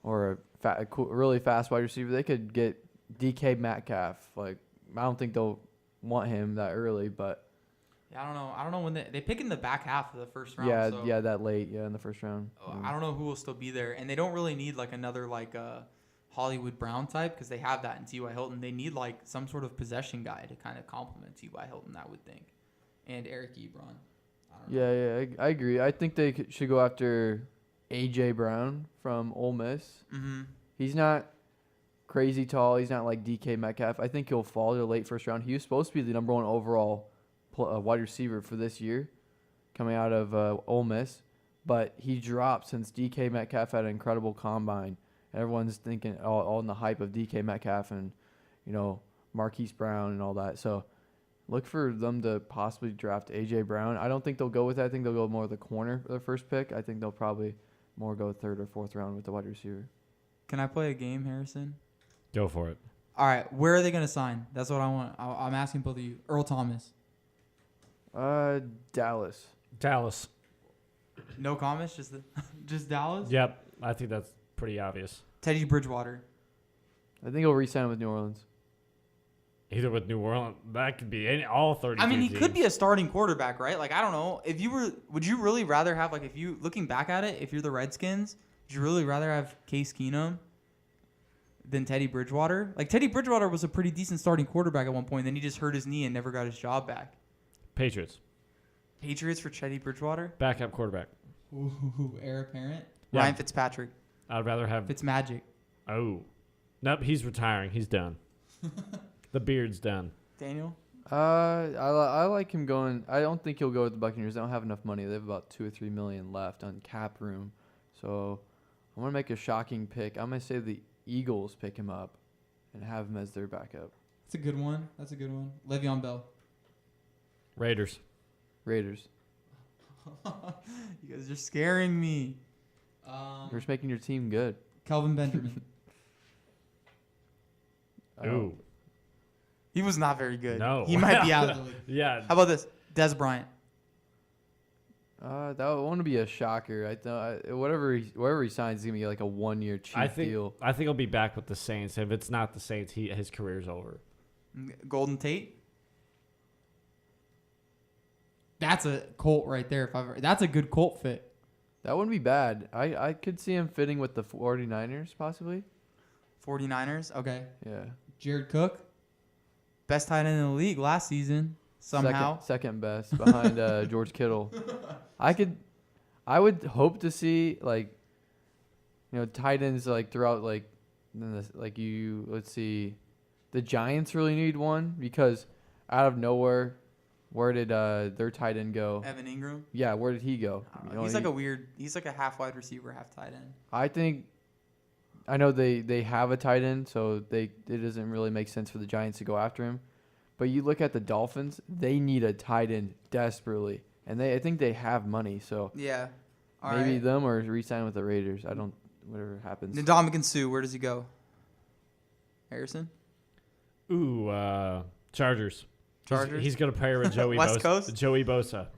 or a really fast wide receiver. They could get DK Metcalf. Like, I don't think they'll want him that early, but yeah, I don't know when they pick in the back half of the first round. Yeah, that late, in the first round. I don't know who will still be there, and they don't really need like another like Hollywood Brown type because they have that in T.Y. Hilton. They need like some sort of possession guy to kind of complement T.Y. Hilton, I would think, and Eric Ebron. I agree. I think they should go after A.J. Brown from Ole Miss. Mm-hmm. He's not crazy tall. He's not like DK Metcalf. I think he'll fall to the late first round. He was supposed to be the number one overall wide receiver for this year coming out of Ole Miss, but he dropped since DK Metcalf had an incredible combine. Everyone's thinking all in the hype of DK Metcalf and, Marquise Brown and all that. So look for them to possibly draft A.J. Brown. I don't think they'll go with that. I think they'll go more with the corner for their first pick. I think they'll probably more go third or fourth round with the wide receiver. Can I play a game, Harrison? Go for it. All right, where are they going to sign? That's what I want. I'm asking both of you. Earl Thomas. Dallas. Dallas. No comments, just Dallas. Yep, I think that's pretty obvious. Teddy Bridgewater. I think he'll re-sign with New Orleans. Either with New Orleans, that could be all 32 I mean, he teams. could be a starting quarterback, right? Like, I don't know. Would you really rather have, like, looking back at it, if you're the Redskins, would you really rather have Case Keenum than Teddy Bridgewater? Like, Teddy Bridgewater was a pretty decent starting quarterback at one point, then he just hurt his knee and never got his job back. Patriots. Patriots for Teddy Bridgewater? Backup quarterback. Ooh, heir apparent. Yeah. Ryan Fitzpatrick. I'd rather have... Fitzmagic. Oh. Nope, he's retiring. He's done. The beard's done. Daniel? I like him going. I don't think he'll go with the Buccaneers. They don't have enough money. They have about $2 or $3 million left on cap room. So I'm gonna make a shocking pick. I'm gonna say the Eagles pick him up and have him as their backup. That's a good one. Le'Veon Bell. Raiders. Raiders. You guys are scaring me. You're just making your team good. Kelvin Benjamin. Ooh. He was not very good. No. He might be out of the league. Yeah. How about this? Des Bryant. That would want to be a shocker. I thought wherever he signs, he's gonna be like a 1 year cheap deal. I think he'll be back with the Saints. If it's not the Saints, his career's over. Golden Tate. That's a Colt right there. That's a good Colt fit. That wouldn't be bad. I could see him fitting with the 49ers possibly. 49ers. Okay. Yeah. Jared Cook. Best tight end in the league last season. Somehow. Second best behind George Kittle. I would hope to see tight ends throughout let's see, the Giants really need one because out of nowhere, Where did their tight end go? Evan Ingram. Yeah, where did he go? He's like a half wide receiver, half tight end. I know they have a tight end, so it doesn't really make sense for the Giants to go after him. But you look at the Dolphins, they need a tight end desperately, and I think they have money, so yeah, maybe them or re-sign with the Raiders. Whatever happens. Ndamukong Suh, where does he go? Harrison. Ooh, Chargers. Chargers. He's gonna pair with Joey West Bosa. Coast? Joey Bosa.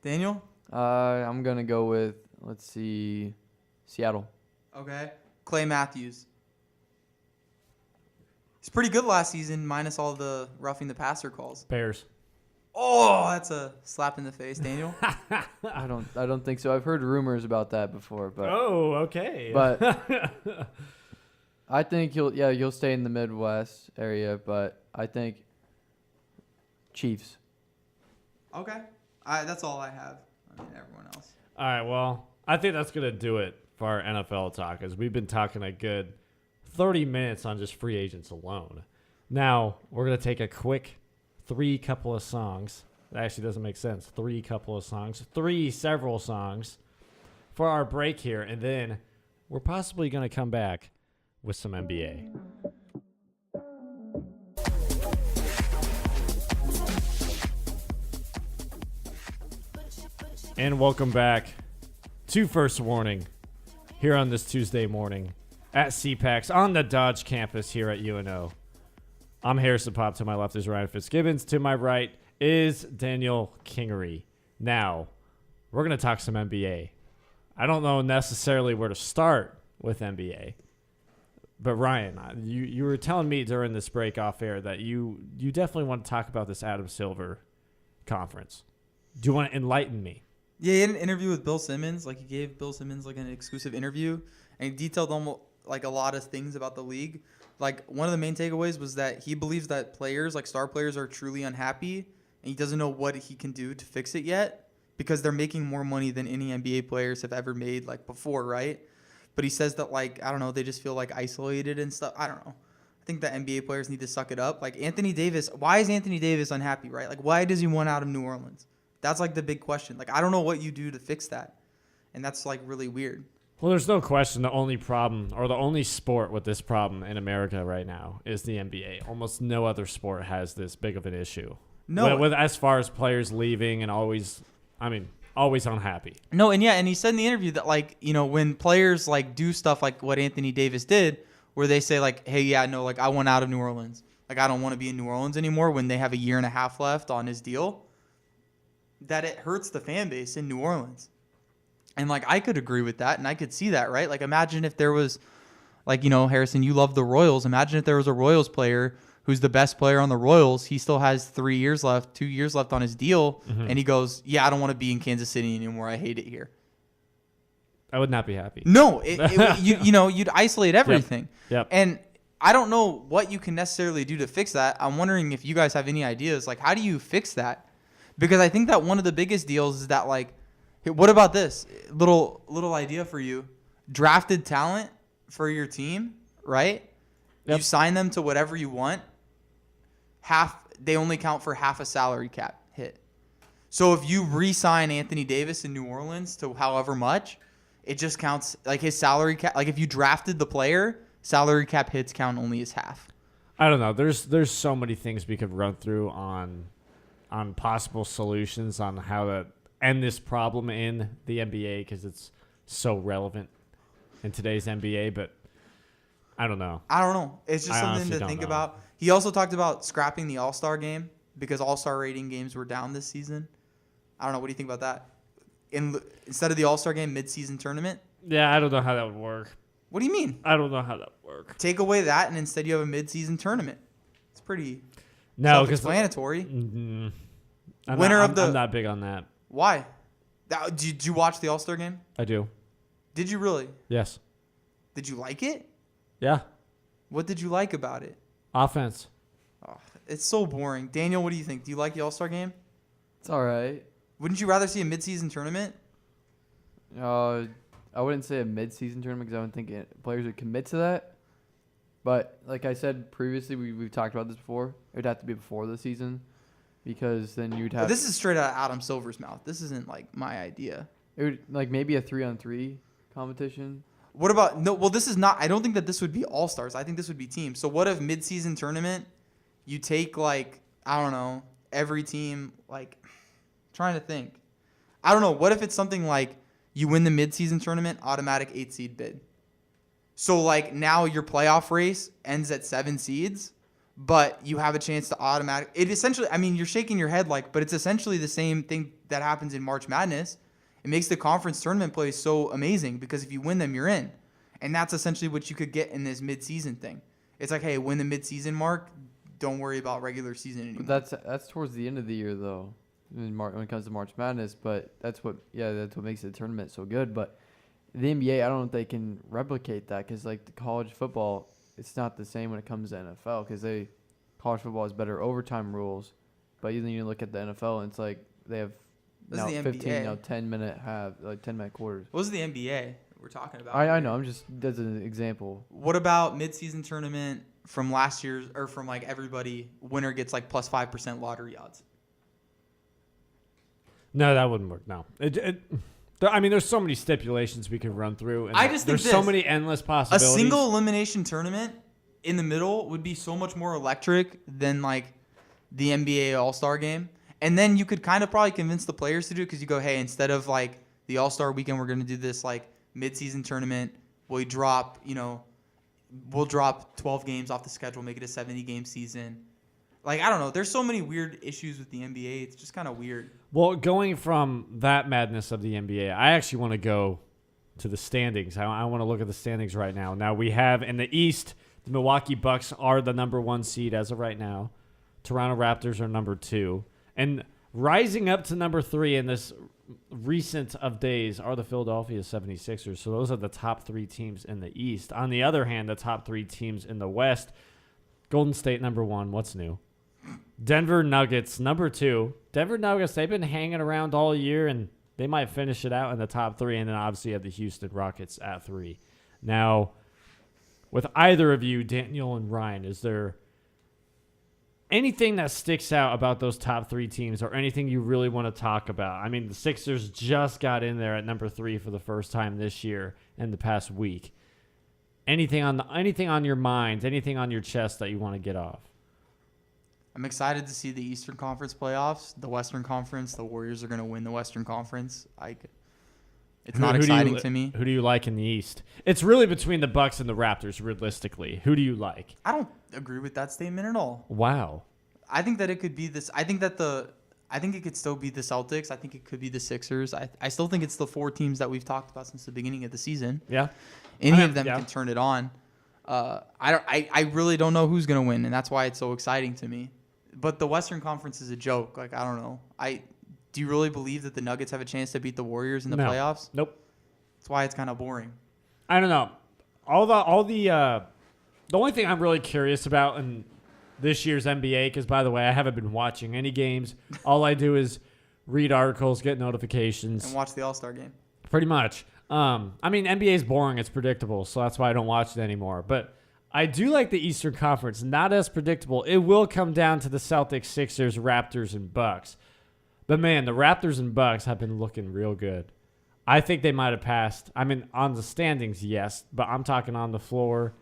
Daniel. I'm gonna go with Seattle. Okay. Clay Matthews. He's pretty good last season, minus all the roughing the passer calls. Bears. Oh, that's a slap in the face, Daniel. I don't think so. I've heard rumors about that before, but okay. But I think he'll stay in the Midwest area, but I think Chiefs. Okay. That's all I have. I mean, everyone else. All right, well, I think that's going to do it for our NFL talk, as we've been talking a good 30 minutes on just free agents alone. Now, we're going to take a quick couple of songs. That actually doesn't make sense. Several songs for our break here, and then we're possibly going to come back with some NBA. And welcome back to First Warning here on this Tuesday morning at CPAX on the Dodge campus here at UNO. I'm Harrison Popp. To my left is Ryan Fitzgibbons. To my right is Daniel Kingery. Now, we're going to talk some NBA. I don't know necessarily where to start with NBA. But Ryan, you were telling me during this break off air that you definitely want to talk about this Adam Silver conference. Do you want to enlighten me? Yeah, he had an interview with Bill Simmons. Like, he gave Bill Simmons like an exclusive interview, and he detailed almost like a lot of things about the league. Like, one of the main takeaways was that he believes that players, like star players, are truly unhappy, and he doesn't know what he can do to fix it yet because they're making more money than any NBA players have ever made like before, right? But he says that, like, I don't know, they just feel like isolated and stuff. I don't know. I think that NBA players need to suck it up. Like, Anthony Davis, why is Anthony Davis unhappy, right? Like, why does he want out of New Orleans? That's like the big question. Like, I don't know what you do to fix that. And that's like really weird. Well, there's no question the only problem or the only sport with this problem in America right now is the NBA. Almost no other sport has this big of an issue. No. With as far as players leaving and always unhappy. No, and he said in the interview that, like, you know, when players like do stuff like what Anthony Davis did, where they say like, hey, yeah, no, like, I want out of New Orleans. Like, I don't want to be in New Orleans anymore when they have a year and a half left on his deal, that it hurts the fan base in New Orleans. And, like, I could agree with that, and I could see that, right? Like, imagine if there was, like, you know, Harrison, you love the Royals. Imagine if there was a Royals player who's the best player on the Royals. He still has 2 years left on his deal, and he goes, yeah, I don't want to be in Kansas City anymore. I hate it here. I would not be happy. No, you'd isolate everything. Yep. And I don't know what you can necessarily do to fix that. I'm wondering if you guys have any ideas. Like, how do you fix that? Because I think that one of the biggest deals is that, like, hey, what about this little idea for you? Drafted talent for your team, right? Yep. You sign them to whatever you want. They only count for half a salary cap hit. So if you re-sign Anthony Davis in New Orleans to however much, it just counts like his salary cap. Like, if you drafted the player, salary cap hits count only as half. I don't know. There's so many things we could run through on possible solutions on how to end this problem in the NBA because it's so relevant in today's NBA, but I don't know. It's just something to think about. He also talked about scrapping the All-Star game because All-Star rating games were down this season. I don't know. What do you think about that? Instead of the All-Star game, mid-season tournament? Yeah, I don't know how that would work. What do you mean? I don't know how that would work. Take away that, and instead you have a mid-season tournament. It's pretty self-explanatory. I'm not big on that. Why? Did you watch the All-Star game? I do. Did you really? Yes. Did you like it? Yeah. What did you like about it? Offense. Oh, it's so boring. Daniel, what do you think? Do you like the All-Star game? It's all right. Wouldn't you rather see a mid-season tournament? I wouldn't say a mid-season tournament because I don't think players would commit to that. But like I said previously, we've talked about this before. It would have to be before the season. because then you'd But have this is straight out of Adam Silver's mouth. This isn't like my idea. it would like maybe a 3-on-3 competition. What about no? Well, this is not. I don't think that this would be all stars. I think this would be teams. So what if mid-season tournament? You take like I don't know every team like trying to think. I don't know. What if it's something like you win the mid-season tournament, automatic 8 seed bid. So like now your playoff race ends at 7 seeds, but you have a chance to automatic. It essentially. I mean, you're shaking your head like, but it's essentially the same thing that happens in March Madness. It makes the conference tournament play so amazing because if you win them, you're in. And that's essentially what you could get in this mid-season thing. It's like, hey, win the mid-season mark. Don't worry about regular season anymore. But that's towards the end of the year, though, when it comes to March Madness. But that's what makes the tournament so good. But the NBA, I don't know if they can replicate that because, like, the college football, it's not the same when it comes to NFL because college football has better overtime rules. But then you look at the NFL, and it's like they have This now is the 15, NBA. now 10-minute quarters. What was the NBA we're talking about? I know. I'm just that's an example. What about mid-season tournament from last year's or from like everybody? Winner gets like plus 5% lottery odds. No, that wouldn't work. No. I mean, there's so many stipulations we could run through. And I just think there's so this. many endless A possibilities. single elimination tournament in the middle would be so much more electric than like the NBA All-Star game. And then you could kind of probably convince the players to do it because you go, hey, instead of like the All-Star weekend, we're going to do this like mid-season tournament. We'll drop 12 games off the schedule, make it a 70-game season. Like, I don't know. There's so many weird issues with the NBA. It's just kind of weird. Well, going from that madness of the NBA, I actually want to go to the standings. I want to look at the standings right now. Now, we have in the East, the Milwaukee Bucks are the number 1 seed as of right now. Toronto Raptors are number 2. And rising up to number 3 in this recent of days are the Philadelphia 76ers. So those are the top 3 teams in the East. On the other hand, the top 3 teams in the West, Golden State number 1. What's new? Denver Nuggets number 2. Denver Nuggets, they've been hanging around all year, and they might finish it out in the top 3. And then obviously you have the Houston Rockets at 3. Now, with either of you, Daniel and Ryan, is there anything that sticks out about those top 3 teams or anything you really want to talk about? I mean, the Sixers just got in there at number 3 for the first time this year in the past week. Anything on your mind, anything on your chest that you want to get off? I'm excited to see the Eastern Conference playoffs. The Western Conference, the Warriors are going to win the Western Conference. It's not exciting to me. Who do you like in the East? It's really between the Bucks and the Raptors, realistically. Who do you like? I don't agree with that statement at all. Wow. I think that it could be this. I think it could still be the Celtics. I think it could be the Sixers. I still think it's the 4 teams that we've talked about since the beginning of the season. Yeah. Any of them can turn it on. I really don't know who's gonna win, and that's why it's so exciting to me. But the Western Conference is a joke. Like, I don't know. Do you really believe that the Nuggets have a chance to beat the Warriors in the playoffs? Nope. That's why it's kind of boring. I don't know. The only thing I'm really curious about in this year's NBA, because by the way, I haven't been watching any games. All I do is read articles, get notifications, And watch the All-Star game. pretty much. I mean, NBA is boring. It's predictable, so that's why I don't watch it anymore. But I do like the Eastern Conference. Not as predictable. It will come down to the Celtics, Sixers, Raptors, and Bucks. But, man, the Raptors and Bucks have been looking real good. I think they might have passed. I mean, on the standings, yes. But I'm talking on the floor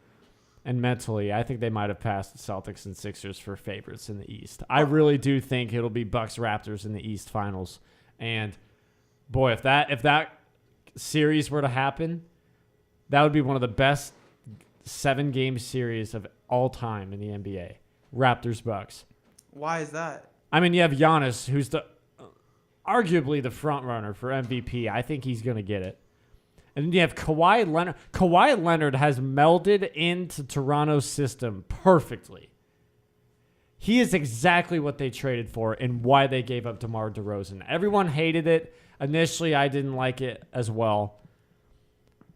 and mentally. I think they might have passed the Celtics and Sixers for favorites in the East. I really do think it'll be Bucks, Raptors in the East Finals. And, boy, if that series were to happen, that would be one of the best 7-game series of all time in the NBA. Raptors, Bucks. Why is that? I mean, you have Giannis, who's arguably the front runner for MVP. I think he's going to get it. And then you have Kawhi Leonard. Kawhi Leonard has melded into Toronto's system perfectly. He is exactly what they traded for and why they gave up DeMar DeRozan. Everyone hated it. Initially, I didn't like it as well.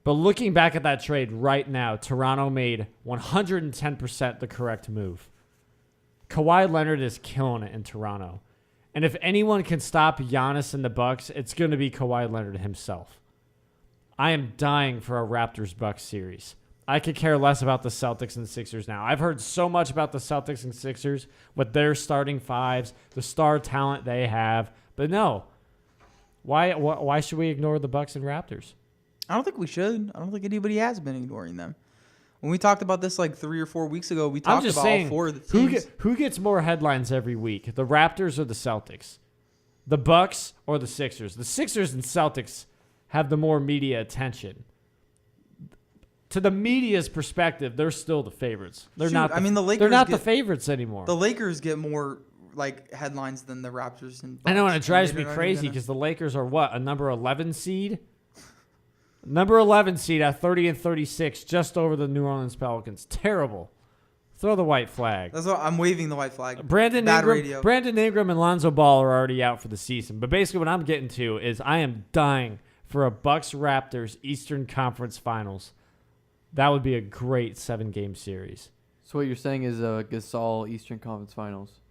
But looking back at that trade right now, Toronto made 110% the correct move. Kawhi Leonard is killing it in Toronto. And if anyone can stop Giannis and the Bucks, it's going to be Kawhi Leonard himself. I am dying for a Raptors-Bucks series. I could care less about the Celtics and Sixers now. I've heard so much about the Celtics and Sixers with their starting fives, the star talent they have. But no. Why should we ignore the Bucks and Raptors? I don't think we should. I don't think anybody has been ignoring them. When we talked about this like 3 or 4 weeks ago, we talked about all 4 of the teams. Who gets more headlines every week? The Raptors or the Celtics? The Bucks or the Sixers? The Sixers and Celtics have the more media attention. To the media's perspective, they're still the favorites. They're not. the Lakers. They're not the favorites anymore. The Lakers get more like headlines than the Raptors and Bucks. I know, and it drives me crazy because the Lakers are what, a number 11 seed? Number 11 seed at 30 and 36, just over the New Orleans Pelicans. Terrible. Throw the white flag. That's what I'm waving the white flag. Brandon Bad Ingram, radio. Brandon Ingram and Lonzo Ball are already out for the season. But basically what I'm getting to is I am dying for a Bucks-Raptors Eastern Conference Finals. That would be a great 7-game series. So what you're saying is Gasol Eastern Conference Finals.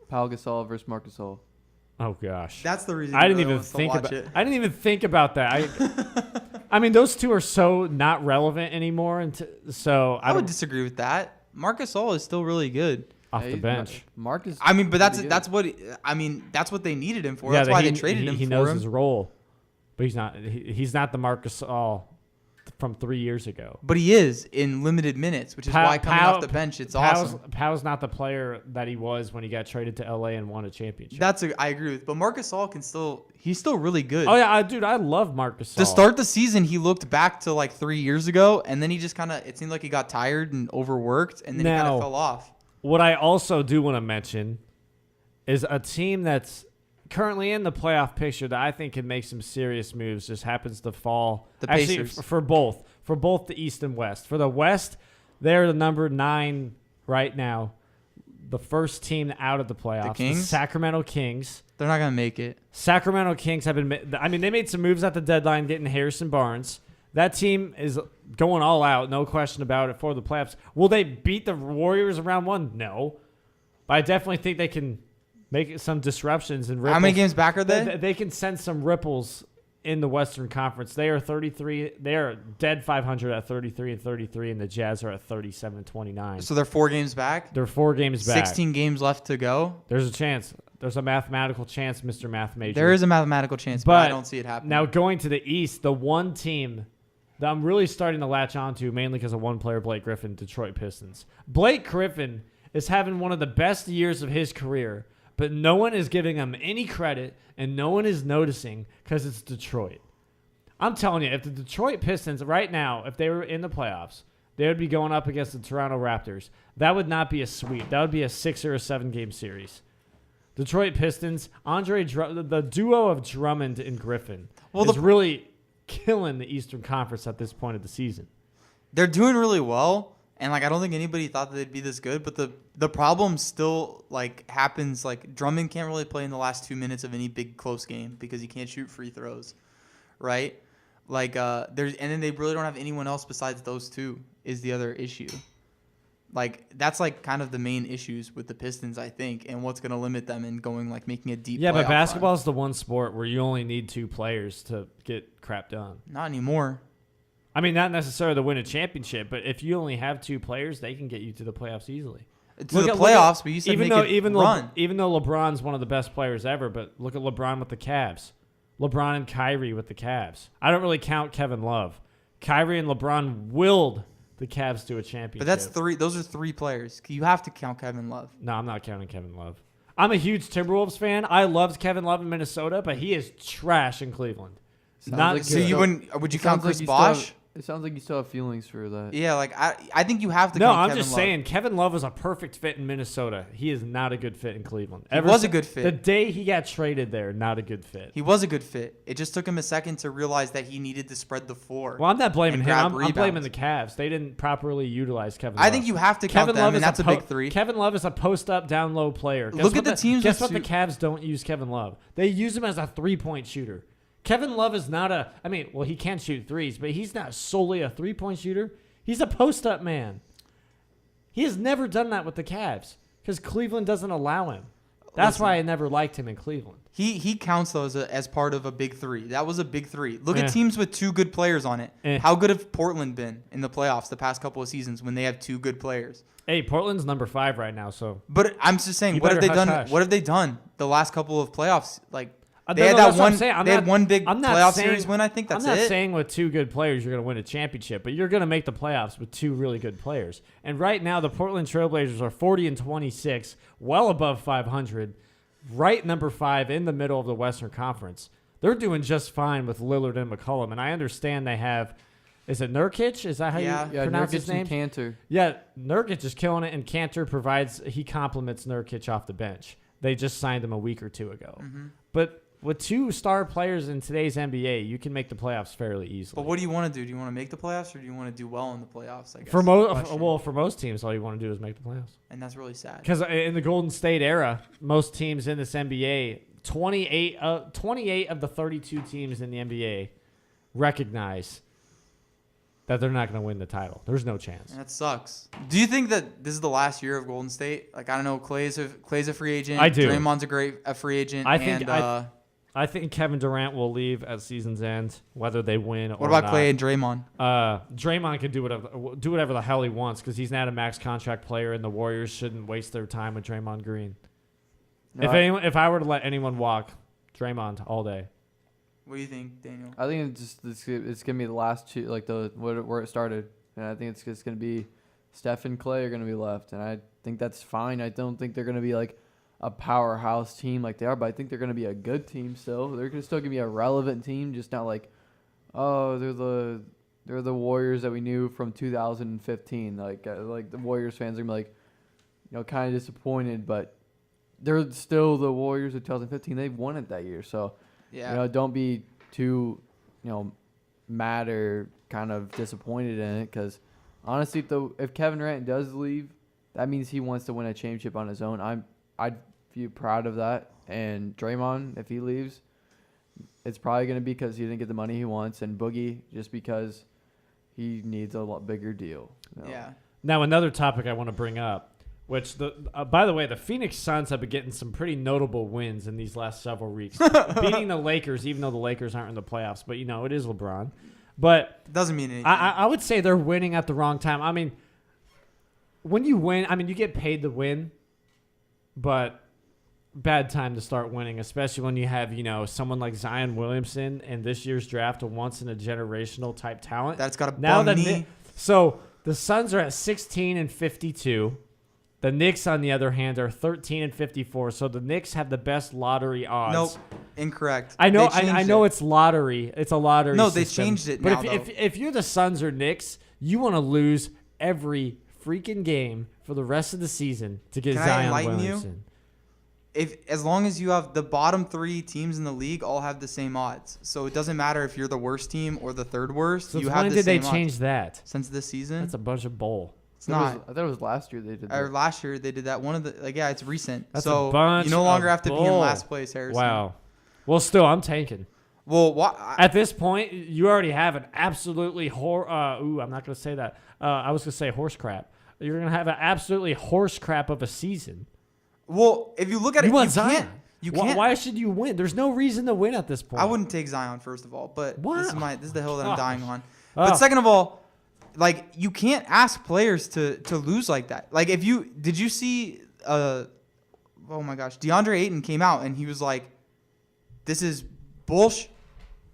Pau Gasol versus Marc Gasol. Oh gosh. That's the reason I didn't really even wants to think watch about it. I didn't even think about that. I mean, those two are so not relevant anymore, and so I would disagree with that. Marc Gasol is still really good. off the bench. Mark is. I mean, but that's pretty that's what that's what they needed him for. Yeah, That's why they traded him He for knows him. his role, but he's not. He's not the Marc Gasol from 3 years ago. But he is in limited minutes, which is why coming off the bench, it's awesome. Powell's not the player that he was when he got traded to LA and won a championship. I agree with. But Marc Gasol he's still really good. Oh yeah, dude, I love Marc Gasol. To start the season, he looked back to like 3 years ago, and then he just it seemed like he got tired and overworked, and then he kind of fell off. What I also do want to mention is a team that's currently in the playoff picture that I think can make some serious moves. Just happens to fall. The Actually, Pacers. for both the East and West. For the West, they're the number 9 right now. The first team out of the playoffs. The Kings? Sacramento Kings. They're not gonna make it. Sacramento Kings have been. I mean, they made some moves at the deadline, getting Harrison Barnes. That team is going all out, no question about it, for the playoffs. Will they beat the Warriors in round 1? No. But I definitely think they can make some disruptions and ripples. How many games back are they? They can send some ripples in the Western Conference. They are 33. They are dead 500 at 33 and 33, and the Jazz are at 37 and 29. So they're 4 games back. They're 4 games back. 16 games left to go. There's a chance. There's a mathematical chance, Mr. Math Major. There is a mathematical chance, but I don't see it happening. Now going to the East, the one team that I'm really starting to latch onto, mainly because of one player, Blake Griffin, Detroit Pistons. Blake Griffin is having one of the best years of his career, but no one is giving him any credit, and no one is noticing because it's Detroit. I'm telling you, if the Detroit Pistons right now, if they were in the playoffs, they would be going up against the Toronto Raptors. That would not be a sweep. That would be a 6 or a 7 game series. Detroit Pistons, the duo of Drummond and Griffin is really killing the Eastern Conference at this point of the season. They're doing really well, and I don't think anybody thought that they'd be this good. But the problem still happens. Drummond can't really play in the last 2 minutes of any big close game because he can't shoot free throws, right? And then they really don't have anyone else besides those two. Is the other issue. That's kind of the main issues with the Pistons, I think, and what's going to limit them in going making a deep. Yeah, but playoff basketball run. is the one sport where you only need 2 players to get crap done. Not anymore. I mean, not necessarily to win a championship, but if you only have 2 players, they can get you to the playoffs easily. To the playoffs, but you said even though LeBron's one of the best players ever, but look at LeBron with the Cavs. LeBron and Kyrie with the Cavs. I don't really count Kevin Love. Kyrie and LeBron willed the Cavs to a championship. But that's 3. Those are 3 players. You have to count Kevin Love. No, I'm not counting Kevin Love. I'm a huge Timberwolves fan. I loved Kevin Love in Minnesota, but he is trash in Cleveland. So you wouldn't? Would you count Chris Bosh? It sounds like you still have feelings for that. Yeah, I think you have to. No, count I'm Kevin just Love. saying Kevin Love was a perfect fit in Minnesota. He is not a good fit in Cleveland. He was a good fit. The day he got traded there, not a good fit. He was a good fit. It just took him a second to realize that he needed to spread the floor. Well, I'm not blaming him. grab I'm blaming rebounds. the Cavs. They didn't properly utilize Kevin Love. I think you have to count them, and that's a big 3. Kevin Love is a post-up, down-low player. Look at the teams. Guess what? The Cavs don't use Kevin Love. They use him as a 3-point shooter. Kevin Love is not a. I mean, well, he can shoot threes, but he's not solely a 3-point shooter. He's a post-up man. He has never done that with the Cavs because Cleveland doesn't allow him. That's why I never liked him in Cleveland. He counts though as part of a big three. That was a big three. Look Eh. at teams with two good players on it. Eh. How good have Portland been in the playoffs the past couple of seasons when they have two good players? Hey, Portland's number 5 right now, so But I'm just saying, You what have better they done? hush-hush. What have they done the last couple of playoffs? Like they No, had that's that what I'm one. saying. They had one big I'm not playoff saying- series win. I think that's I'm not it. saying with 2 good players you're going to win a championship, but you're going to make the playoffs with 2 really good players. And right now, the Portland Trailblazers are 40-26, well above 500, right number 5 in the middle of the Western Conference. They're doing just fine with Lillard and McCollum, and I understand they have. Is it Nurkic? Is that how Yeah. you pronounce his Nurkic name? and Cantor. Yeah, Nurkic is killing it, and Cantor complements Nurkic off the bench. They just signed him a week or 2 ago. Mm-hmm. But with 2 star players in today's NBA, you can make the playoffs fairly easily. But what do you want to do? Do you want to make the playoffs or do you want to do well in the playoffs? I guess For is the most, question. for most teams, all you want to do is make the playoffs. And that's really sad. Because in the Golden State era, most teams in this NBA, 28 of the 32 teams in the NBA recognize that they're not going to win the title. There's no chance. And that sucks. Do you think that this is the last year of Golden State? Like, I don't know, Clay's a free agent. I do. Draymond's a free agent. I think Kevin Durant will leave at season's end, whether they win or not. What about Clay and Draymond? Draymond can do whatever the hell he wants because he's not a max contract player, and the Warriors shouldn't waste their time with Draymond Green. No, If I were to let anyone walk, Draymond all day. What do you think, Daniel? I think it's gonna be the last 2, like where it started, and I think it's just gonna be Steph and Clay are gonna be left, and I think that's fine. I don't think they're gonna be like a powerhouse team like they are, but I think they're gonna be a good team still. They're still gonna be a relevant team, just not like, oh, they're the Warriors that we knew from 2015. Like the Warriors fans are gonna be like, kind of disappointed, but they're still the Warriors of 2015. They've won it that year, so. Yeah. Don't be too, mad or kind of disappointed in it because, honestly, if Kevin Durant does leave, that means he wants to win a championship on his own. I'd be proud of that. And Draymond, if he leaves, it's probably going to be because he didn't get the money he wants, and Boogie just because he needs a lot bigger deal. Yeah. Now, another topic I want to bring up, which, by the way, the Phoenix Suns have been getting some pretty notable wins in these last several weeks. Beating the Lakers, even though the Lakers aren't in the playoffs. But, it is LeBron. But Doesn't mean anything. I would say they're winning at the wrong time. I mean, when you win, you get paid to win. But bad time to start winning, especially when you have, someone like Zion Williamson in this year's draft, a once-in-a-generational type talent. That's got a now bum knee. So the Suns are at 16-52. The Knicks, on the other hand, are 13-54. So the Knicks have the best lottery odds. Nope, incorrect. I know. They changed I know it. it's lottery. It's a lottery. No, they system. changed it But now, if you're the Suns or Knicks, you want to lose every freaking game for the rest of the season to get Can I Zion enlighten you? Williamson. As long as you have the bottom 3 teams in the league all have the same odds. So it doesn't matter if you're the worst team or the third worst. So you when have the did they same change odds. that? Since this season? That's a bunch of bull. It's not. I thought it was last year they did that. Or last year they did that. One of the it's recent. That's so a bunch you no longer of have to be in bull. last place, Harrison. Wow. Well, still, I'm tanking. Well, At this point, you already have an absolutely I'm not going to say that. I was going to say horse crap. You're going to have an absolutely horse crap of a season. well, if you look at You it, want you Zion. can't. You can't. Why should you win? There's no reason to win at this point. I wouldn't take Zion first of all, but What? this is the hill that I'm Gosh. dying on. Oh. But second of all, you can't ask players to lose like that. Like did you see oh my gosh, DeAndre Ayton came out and he was like, this is bullshit,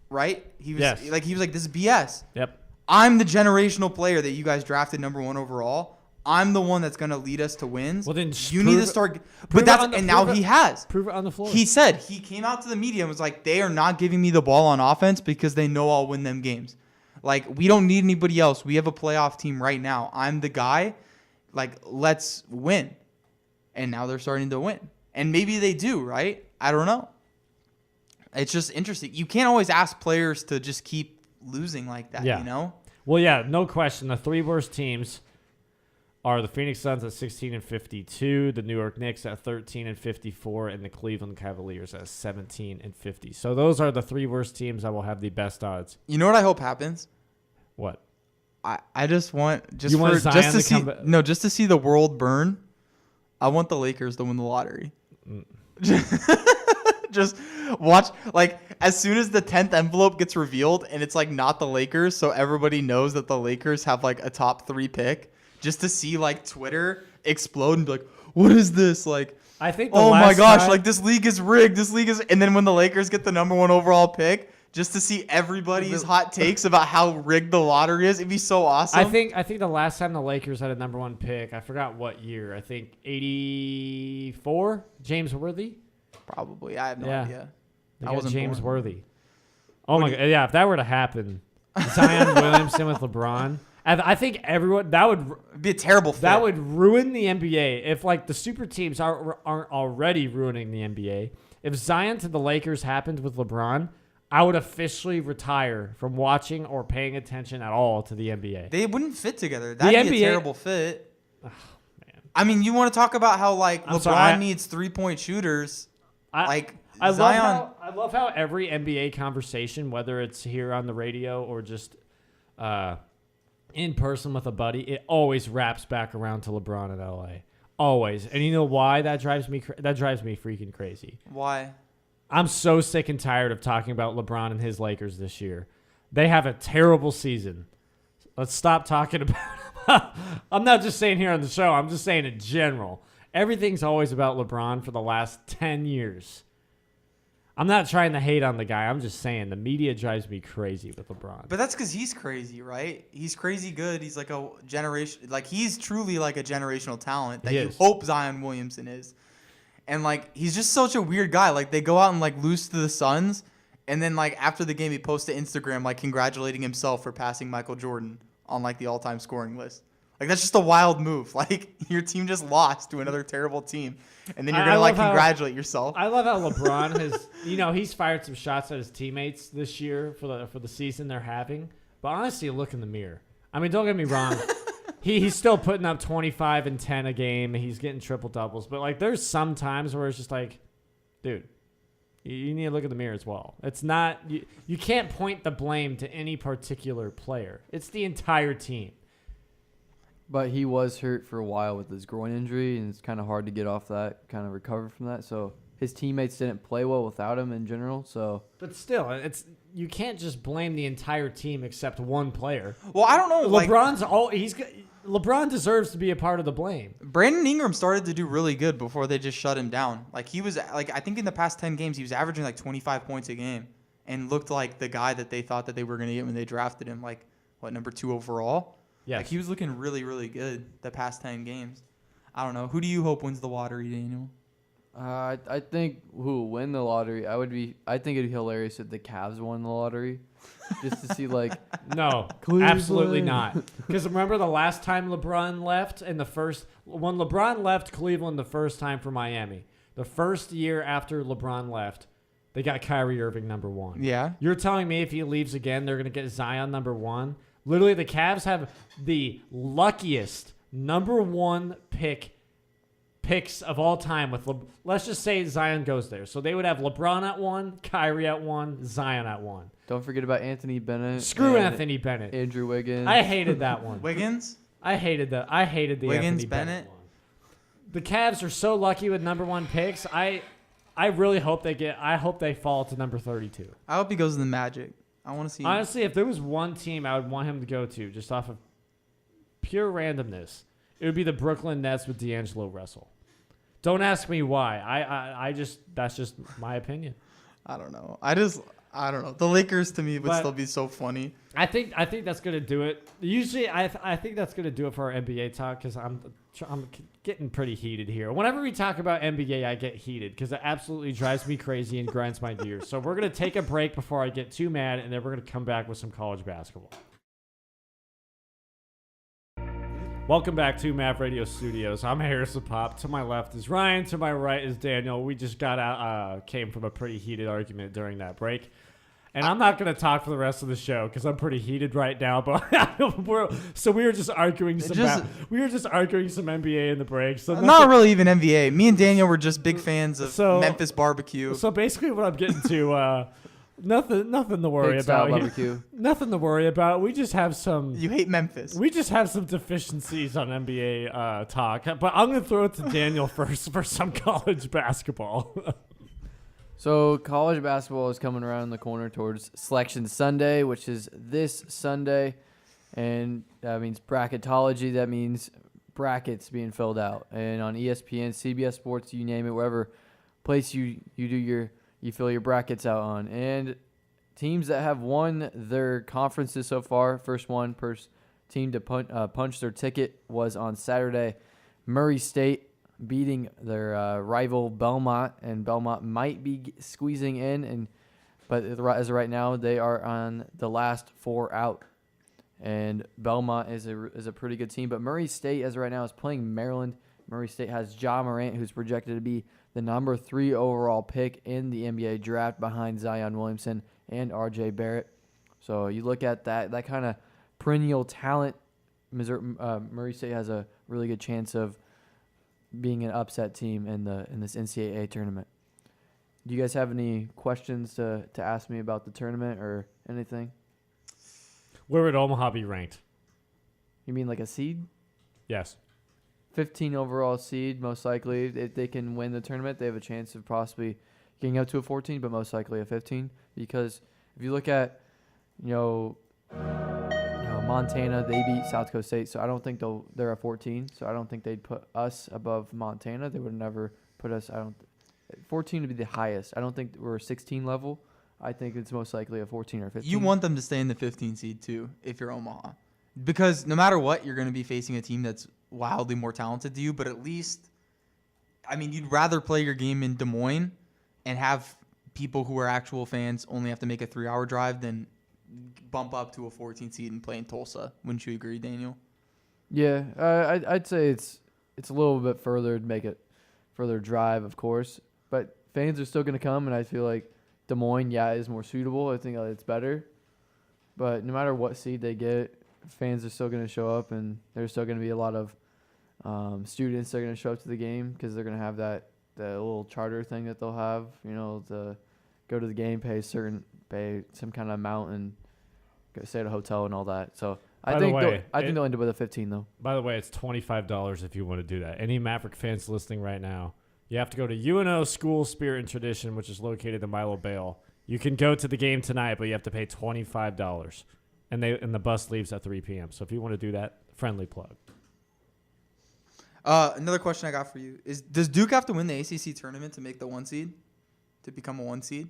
right? He was Yes. he was like, this is BS. Yep. I'm the generational player that you guys drafted number 1 overall. I'm the one that's going to lead us to wins. Well, then you need to start. But now he has. Prove it on the floor. He said he came out to the media and was like, they are not giving me the ball on offense because they know I'll win them games. Like, we don't need anybody else. We have a playoff team right now. I'm the guy. Like, let's win. And now they're starting to win. And maybe they do, right? I don't know. It's just interesting. You can't always ask players to just keep losing like that, you know? Well, yeah, no question. The 3 worst teams are the Phoenix Suns at 16-52, the New York Knicks at 13-54, and the Cleveland Cavaliers at 17-50. So those are the 3 worst teams that will have the best odds. You know what I hope happens? What? I just want You want Zion to come back? just to see the world burn. I want the Lakers to win the lottery. Just watch, like, as soon as the 10th envelope gets revealed and it's, like, not the Lakers, so everybody knows that the Lakers have, like, a top 3 pick, just to see, like, Twitter explode and be like, what is this? Like, I think. oh my gosh, like, this league is rigged. And then when the Lakers get the number 1 overall pick, just to see everybody's hot takes about how rigged the lottery is, it'd be so awesome. I think the last time the Lakers had a number 1 pick, I forgot what year. I think 84. James Worthy. Probably. I have no idea. I wasn't James Worthy. Oh my god! Yeah, if that were to happen, Zion Williamson with LeBron, I think everyone that would It'd be a terrible fit. That would ruin the NBA. If like the super teams aren't already ruining the NBA. If Zion to the Lakers happened with LeBron, I would officially retire from watching or paying attention at all to the NBA. They wouldn't fit together. That'd be a terrible fit. Oh, man. I mean, you want to talk about how like LeBron needs 3-point shooters. I love how every NBA conversation, whether it's here on the radio or just in person with a buddy, it always wraps back around to LeBron in LA. Always. And you know why that drives me freaking crazy? Why? I'm so sick and tired of talking about LeBron and his Lakers this year. They have a terrible season. Let's stop talking about them. I'm not just saying here on the show. I'm just saying in general. Everything's always about LeBron for the last 10 years. I'm not trying to hate on the guy. I'm just saying the media drives me crazy with LeBron. But that's because he's crazy, right? He's crazy good. He's like a generation. Like he's truly like a generational talent that you hope Zion Williamson is. And like he's just such a weird guy. Like they go out and like lose to the Suns, and then like after the game he posts to Instagram like congratulating himself for passing Michael Jordan on like the all-time scoring list. Like that's just a wild move. Like your team just lost to another terrible team, and then you're gonna like congratulate yourself. I love how LeBron has, he's fired some shots at his teammates this year for the season they're having. But honestly, look in the mirror. I mean, don't get me wrong. He's still putting up 25 and 10 a game. He's getting triple doubles. But like, there's some times where it's just like, dude, you need to look in the mirror as well. It's not you can't point the blame to any particular player. It's the entire team. But he was hurt for a while with his groin injury, and it's kind of hard to get off that, kind of recover from that. So his teammates didn't play well without him in general. So, but still, you can't just blame the entire team except one player. Well, I don't know. LeBron deserves to be a part of the blame. Brandon Ingram started to do really good before they just shut him down. Like he was like I think in the past 10 games he was averaging like 25 points a game and looked like the guy that they thought that they were going to get when they drafted him. Like number 2 overall. Yeah, like he was looking really, really good the past 10 games. I don't know. Who do you hope wins the lottery, Daniel? I think who will win the lottery? I think it'd be hilarious if the Cavs won the lottery, just to see like. No, absolutely not. Because remember the last time LeBron left when LeBron left Cleveland the first time for Miami, the first year after LeBron left, they got Kyrie Irving number 1. Yeah. You're telling me if he leaves again, they're gonna get Zion number 1? Literally, the Cavs have the luckiest number 1 picks of all time with let's just say Zion goes there. So they would have LeBron at 1, Kyrie at 1, Zion at 1. Don't forget about Anthony Bennett. Screw Anthony Bennett. Andrew Wiggins. I hated that one. Wiggins? I hated the Wiggins, Anthony Bennett one. The Cavs are so lucky with number 1 picks. I really hope I hope they fall to number 32. I hope he goes to the Magic. I want to see. Honestly, if there was one team I would want him to go to, just off of pure randomness, it would be the Brooklyn Nets with D'Angelo Russell. Don't ask me why. I just that's just my opinion. I don't know. I don't know. The Lakers to me would still be so funny. I think that's gonna do it. Usually, I think that's gonna do it for our NBA talk because I'm getting pretty heated here. Whenever we talk about NBA, I get heated because it absolutely drives me crazy and grinds my gears. So we're gonna take a break before I get too mad, and then we're gonna come back with some college basketball. Welcome back to Mavradio Studios. I'm Harrison Popp. To my left is Ryan. To my right is Daniel. We just came from a pretty heated argument during that break. And I'm not going to talk for the rest of the show because I'm pretty heated right now. But we were just arguing some NBA in the break. So not really even NBA. Me and Daniel were just big fans of Memphis barbecue. So basically, what I'm getting to, Nothing to worry Pig style about. barbecue. Nothing to worry about. We just have some. You hate Memphis. We just have some deficiencies on NBA talk. But I'm gonna throw it to Daniel first for some college basketball. So college basketball is coming around the corner towards Selection Sunday, which is this Sunday, and that means bracketology. That means brackets being filled out, and on ESPN, CBS Sports, you name it, wherever place you fill your brackets out on, and teams that have won their conferences so far. First team to punch their ticket was on Saturday. Murray State beating their rival Belmont, and Belmont might be squeezing in, but as of right now, they are on the last 4 out. And Belmont is a pretty good team, but Murray State, as of right now, is playing Maryland. Murray State has Ja Morant, who's projected to be the number 3 overall pick in the NBA draft behind Zion Williamson and R.J. Barrett. So you look at that kind of perennial talent, Murray State has a really good chance of being an upset team in this NCAA tournament. Do you guys have any questions to ask me about the tournament or anything? Where would Omaha be ranked? You mean like a seed? Yes. 15 overall seed, most likely. If they can win the tournament, they have a chance of possibly getting up to a 14, but most likely a 15. Because if you look at, Montana, they beat South Coast State, so I don't think they're a 14. So I don't think they'd put us above Montana. They would never put us. 14 would be the highest. I don't think we're a 16 level. I think it's most likely a 14 or 15. You want them to stay in the 15 seed too, if you're Omaha, because no matter what, you're going to be facing a team that's wildly more talented than you. But at least, you'd rather play your game in Des Moines and have people who are actual fans only have to make a 3-hour drive than bump up to a 14 seed and play in Tulsa. Wouldn't you agree, Daniel? Yeah, I'd say it's a little bit further to make it further drive, of course, but fans are still going to come, and I feel like Des Moines, is more suitable. I think it's better. But no matter what seed they get, fans are still going to show up, and there's still going to be a lot of students that are going to show up to the game because they're going to have that little charter thing that they'll have, to go to the game, pay some kind of amount, and go stay at a hotel and all that. So I think they'll end up with a 15, though. By the way, it's $25 if you want to do that. Any Maverick fans listening right now, you have to go to UNO School Spirit and Tradition, which is located in Milo Bale. You can go to the game tonight, but you have to pay $25. And the bus leaves at 3 p.m. So if you want to do that, friendly plug. Another question I got for you is: does Duke have to win the ACC tournament to make the 1 seed, to become a 1 seed?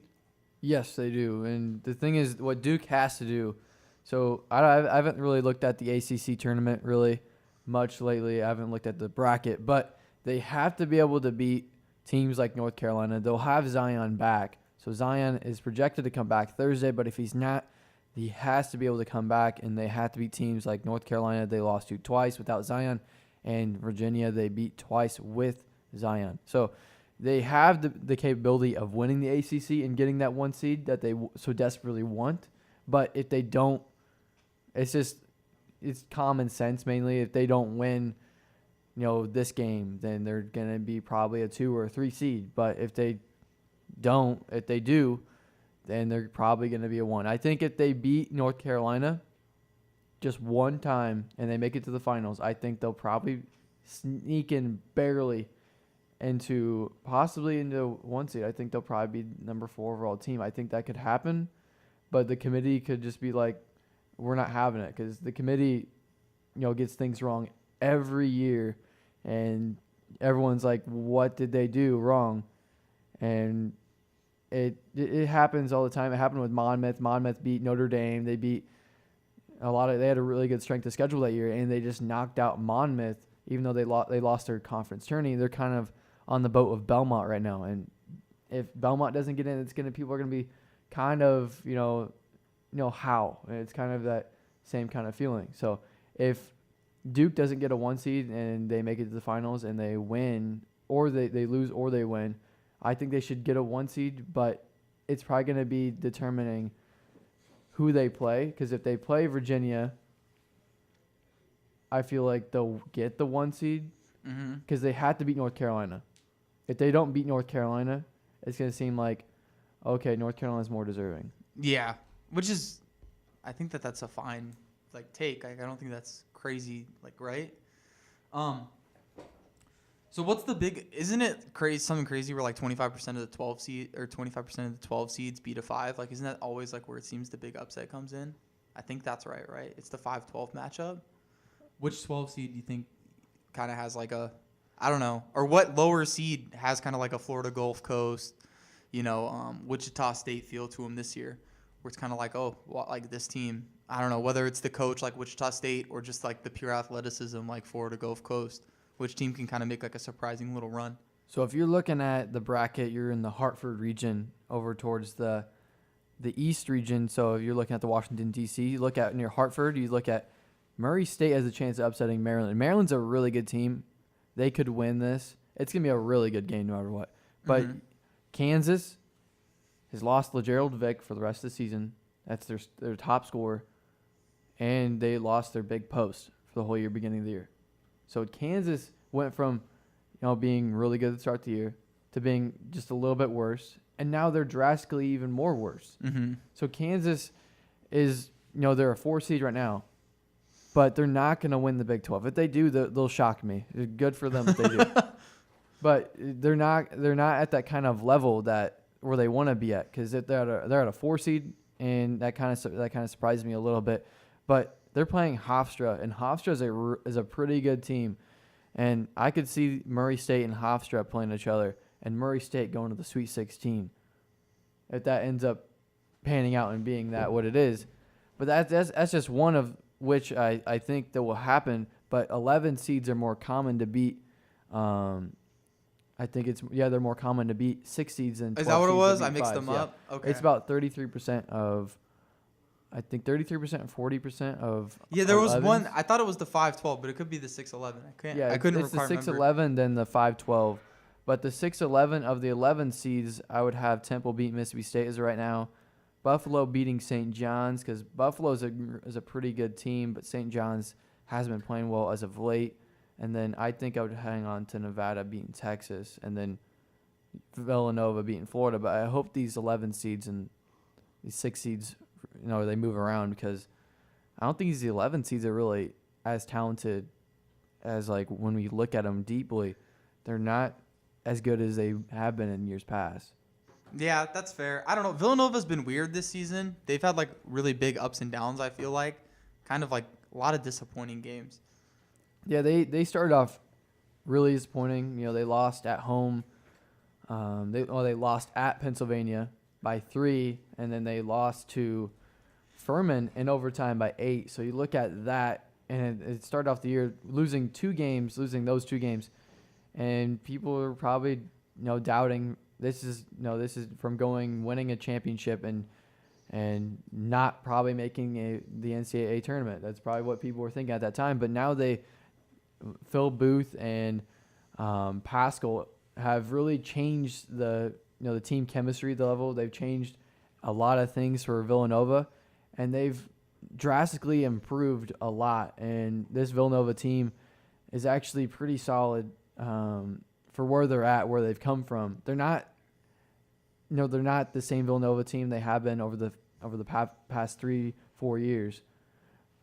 Yes, they do. And the thing is, what Duke has to do. So I haven't really looked at the ACC tournament really much lately. I haven't looked at the bracket, but they have to be able to beat teams like North Carolina. They'll have Zion back. So Zion is projected to come back Thursday, but if he's not, he has to be able to come back, and they have to beat teams like North Carolina. They lost to twice without Zion, and Virginia they beat twice with Zion. So they have the capability of winning the ACC and getting that 1 seed that they so desperately want. But if they don't, it's common sense mainly. If they don't win, this game, then they're going to be probably a 2 or a 3 seed. But if they do, then they're probably going to be a 1. I think if they beat North Carolina just one time and they make it to the finals, I think they'll probably sneak in barely possibly into 1 seed. I think they'll probably be number 4 overall team. I think that could happen, but the committee could just be like, we're not having it, because the committee, gets things wrong every year, and everyone's like, what did they do wrong? And it happens all the time. It happened with Monmouth. Monmouth beat Notre Dame. They beat they had a really good strength of schedule that year, and they just knocked out Monmouth, even though they lost their conference tourney. They're kind of on the boat of Belmont right now, and if Belmont doesn't get in, people are gonna be kind of how, and it's kind of that same kind of feeling. So if Duke doesn't get a 1 seed and they make it to the finals and they win, or they lose or they win, I think they should get a 1 seed, but it's probably going to be determining who they play, because if they play Virginia, I feel like they'll get the 1 seed because they had to beat North Carolina. If they don't beat North Carolina, it's going to seem like, okay, North Carolina's more deserving. Yeah, which is, I think that's a fine take. I don't think that's crazy, right? So what's the big? Isn't it crazy? Something crazy where 25% of the 12 seed or 25% of the 12 seeds beat a 5. Isn't that always where it seems the big upset comes in? I think that's right. Right? It's the 5-12 matchup. Which 12 seed do you think? Kind of has I don't know, or what lower seed has kind of a Florida Gulf Coast, Wichita State feel to them this year, where it's kind of this team. I don't know whether it's the coach Wichita State or just the pure athleticism Florida Gulf Coast. Which team can kind of make a surprising little run? So if you're looking at the bracket, you're in the Hartford region over towards the East region. So if you're looking at the Washington, D.C., you look at near Hartford, you look at Murray State has a chance of upsetting Maryland. Maryland's a really good team. They could win this. It's going to be a really good game no matter what. But Kansas has lost LeGerald Vick for the rest of the season. That's their top scorer. And they lost their big post for the whole year, beginning of the year. So Kansas went from, being really good at the start of the year to being just a little bit worse, and now they're drastically even more worse. Mm-hmm. So Kansas is, they're a 4 seed right now, but they're not going to win the Big 12. If they do, they'll shock me. It's good for them if they do. But they're not at that kind of level where they want to be at, because they're at a 4 seed, and that kind of surprised me a little bit. But they're playing Hofstra, and Hofstra is a pretty good team. And I could see Murray State and Hofstra playing each other, and Murray State going to the Sweet 16. If that ends up panning out and being what it is. But that's just one of which I think that will happen. But 11 seeds are more common to beat. I think they're more common to beat 6 seeds than 12 seeds. Is that what it was? I fives. mixed them up? Okay. It's about 33% of... I think 33% and 40% of. Yeah, there was 11s. one. I thought it was the 5-12, but it could be the 6-11. I couldn't it's the remember. 6-11 then the 5-12, but the 6-11 of the 11 seeds, I would have Temple beat Mississippi State as of right now, Buffalo beating St. John's, because Buffalo is a pretty good team, but St. John's hasn't been playing well as of late, and then I think I would hang on to Nevada beating Texas, and then Villanova beating Florida. But I hope these 11 seeds and these 6 seeds, they move around, because I don't think these 11 seeds are really as talented as when we look at them deeply. They're not as good as they have been in years past. Yeah, that's fair. I don't know. Villanova's been weird this season. They've had really big ups and downs, I feel kind of a lot of disappointing games. Yeah, they started off really disappointing. They lost at home. They lost at Pennsylvania by 3, and then they lost to Furman in overtime by 8. So you look at that, and it started off the year losing those 2 games, and people are probably doubting this is from winning a championship and not probably making the NCAA tournament. That's probably what people were thinking at that time. But now Phil Booth and Pascal have really changed the team chemistry, the level. They've changed a lot of things for Villanova, and they've drastically improved a lot. And this Villanova team is actually pretty solid for where they're at, where they've come from. They're not the same Villanova team they have been over the past 3-4 years,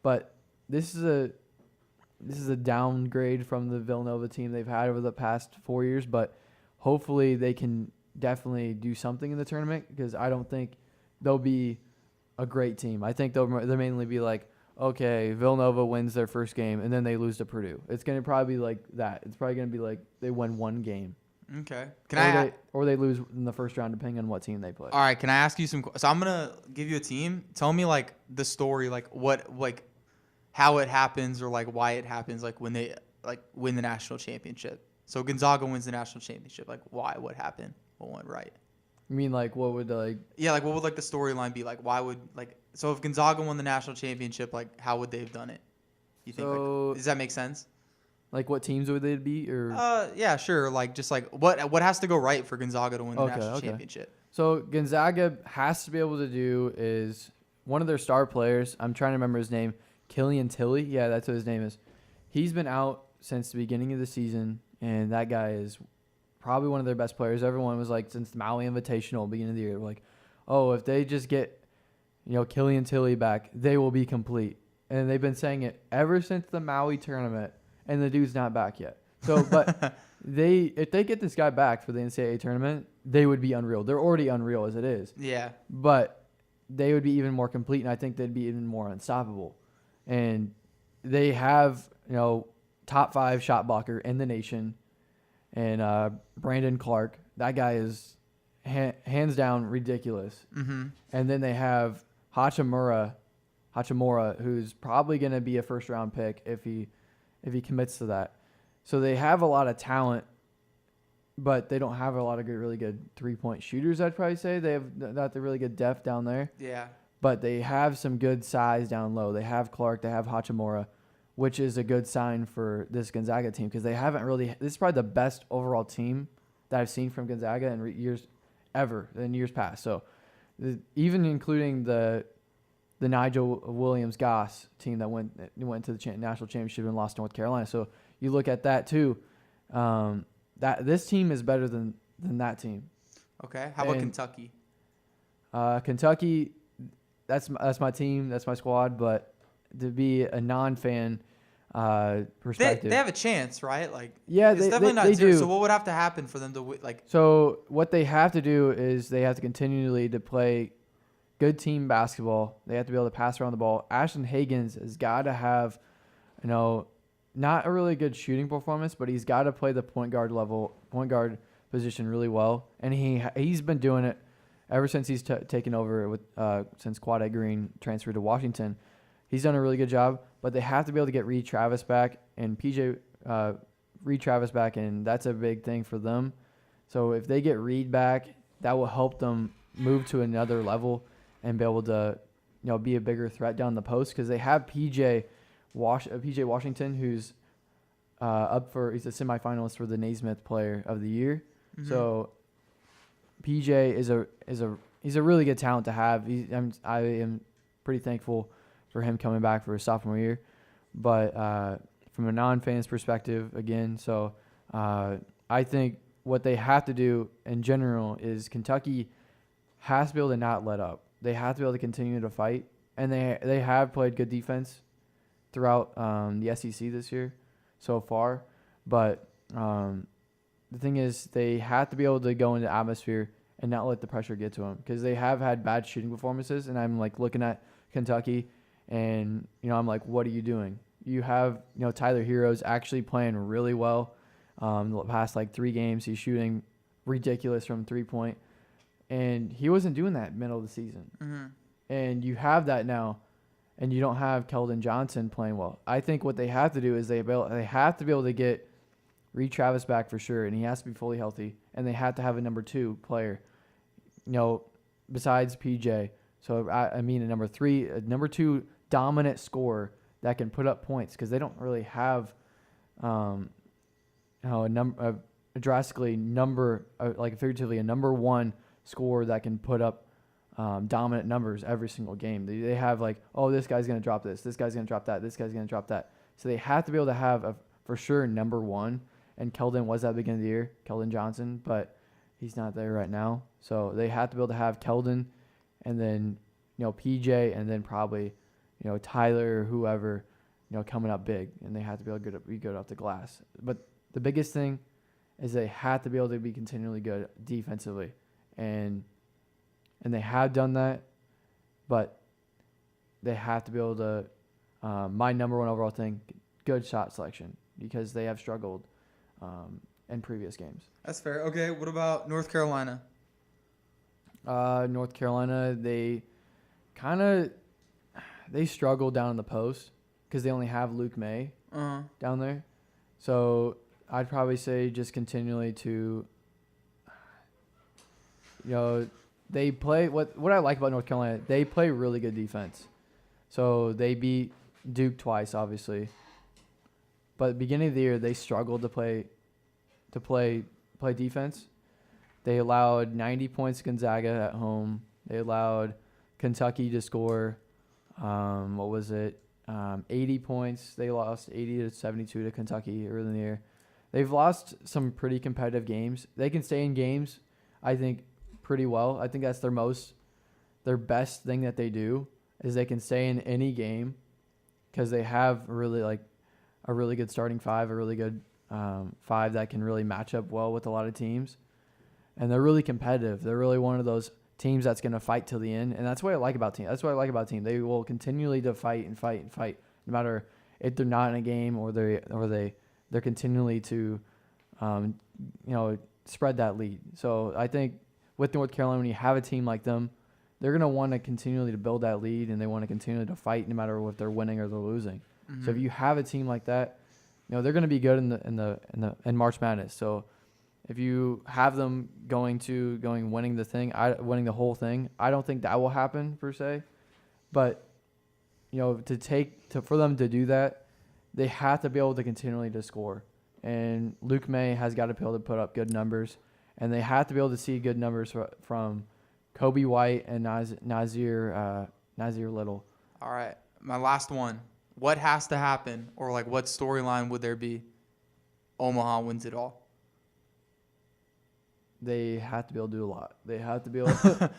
but this is a downgrade from the Villanova team they've had over the past 4 years. But hopefully they can definitely do something in the tournament, because I don't think they'll be a great team. I think they'll mainly be okay, Villanova wins their first game and then they lose to Purdue. It's going to probably be like that. It's probably going to be they win 1 game. Okay. Or they lose in the first round, depending on what team they play. All right. Can I ask you some? So I'm gonna give you a team. Tell me the story, how it happens, or why it happens, when they win the national championship. So Gonzaga wins the national championship. Why? What happened? What went right? You mean what would Yeah, what would the storyline be? Why would so if Gonzaga won the national championship, how would they have done it? You think? Does that make sense? What teams would they be, or? Yeah, sure. Just what has to go right for Gonzaga to win the national championship? So Gonzaga has to be able to do is one of their star players. I'm trying to remember his name. Killian Tilly. Yeah, that's what his name is. He's been out since the beginning of the season, and that guy is probably one of their best players. Everyone was like, since the Maui Invitational beginning of the year, like, oh, if they just get, Killian Tilly back, they will be complete. And they've been saying it ever since the Maui tournament, and the dude's not back yet. So, but if they get this guy back for the NCAA tournament, they would be unreal. They're already unreal as it is. Yeah. But they would be even more complete, and I think they'd be even more unstoppable. And they have, top 5 shot blocker in the nation. And Brandon Clark, that guy is hands down ridiculous. Mm-hmm. And then they have Hachimura, who's probably going to be a first-round pick if he commits to that. So they have a lot of talent, but they don't have a lot of really good three-point shooters, I'd probably say. They have not the really good depth down there. Yeah. But they have some good size down low. They have Clark. They have Hachimura, which is a good sign for this Gonzaga team because they haven't really – this is probably the best overall team that I've seen from Gonzaga in years past. So even including the Nigel Williams-Goss team that went to the national championship and lost to North Carolina. So you look at that too. That this team is better than that team. Okay. How about Kentucky? Kentucky, that's my team. That's my squad. But to be a non-fan perspective, They have a chance, right? Like, yeah, it's they definitely not zero. do. So what would have to happen for them to like? So what they have to do is they have to continually to play good team basketball. They have to be able to pass around the ball. Ashton Hagans has got to have, not a really good shooting performance, but he's got to play the point guard position really well. And he's been doing it ever since he's taken over with since Quade Green transferred to Washington. He's done a really good job, but they have to be able to get Reed Travis back and Reed Travis back, and that's a big thing for them. So if they get Reed back, that will help them move to another level and be able to, be a bigger threat down the post because they have PJ Washington, who's he's a semifinalist for the Naismith Player of the Year. Mm-hmm. So PJ he's a really good talent to have. I am pretty thankful for him coming back for his sophomore year, but from a non-fans perspective, again, so I think what they have to do in general is Kentucky has to be able to not let up. They have to be able to continue to fight, and they have played good defense throughout the SEC this year so far. But the thing is, they have to be able to go into atmosphere and not let the pressure get to them because they have had bad shooting performances. And I'm like looking at Kentucky, and I'm like, what are you doing? You have Tyler Hero's actually playing really well. The past 3 games, he's shooting ridiculous from 3-point. And he wasn't doing that middle of the season. Mm-hmm. And you have that now, and you don't have Keldon Johnson playing well. I think what they have to do is they have to be able to get Reed Travis back for sure, and he has to be fully healthy. And they have to have a number 2 player, besides PJ. So, I mean, a number 2 dominant scorer that can put up points because they don't really have figuratively a number 1 scorer that can put up dominant numbers every single game. They have this guy's going to drop this guy's going to drop that, this guy's going to drop that. So they have to be able to have a for sure number 1. And Keldon was at the beginning of the year, Keldon Johnson, but he's not there right now. So they have to be able to have Keldon and then PJ and then probably Tyler or whoever coming up big, and they have to be able to be good off the glass. But the biggest thing is they have to be able to be continually good defensively. And they have done that, but they have to be able to, my number 1 overall thing, good shot selection, because they have struggled in previous games. That's fair. Okay, what about North Carolina? North Carolina, they struggle down in the post because they only have Luke May down there. So I'd probably say just continually to they play what I like about North Carolina, they play really good defense. So they beat Duke twice, obviously. But at the beginning of the year, they struggled to play defense. They allowed 90 points to Gonzaga at home. They allowed Kentucky to score 80 points. They lost 80-72 to Kentucky early in the year. they've lost some pretty competitive games. They can stay in games, I think, pretty well. I think that's their best thing that they do is they can stay in any game because they have really like a really good starting five, a really good five that can really match up well with a lot of teams. And they're really competitive. They're really one of those teams that's going to fight till the end. And that's what I like about team. That's what I like about team. They will continually to fight and fight and fight, no matter if they're not in a game or they're continually to, spread that lead. So I think with North Carolina, when you have a team like them, they're going to want to continually to build that lead, and they want to continue to fight no matter if they're winning or they're losing. Mm-hmm. So if you have a team like that, they're going to be good in March Madness. So if you have them winning the whole thing, I don't think that will happen per se. But for them to do that, they have to be able to continually to score. And Luke May has got to be able to put up good numbers, and they have to be able to see good numbers from Kobe White and Nazir Little. All right, my last one. What has to happen, or like what storyline would there be? Omaha wins it all. They have to be able to do a lot. They have to be able to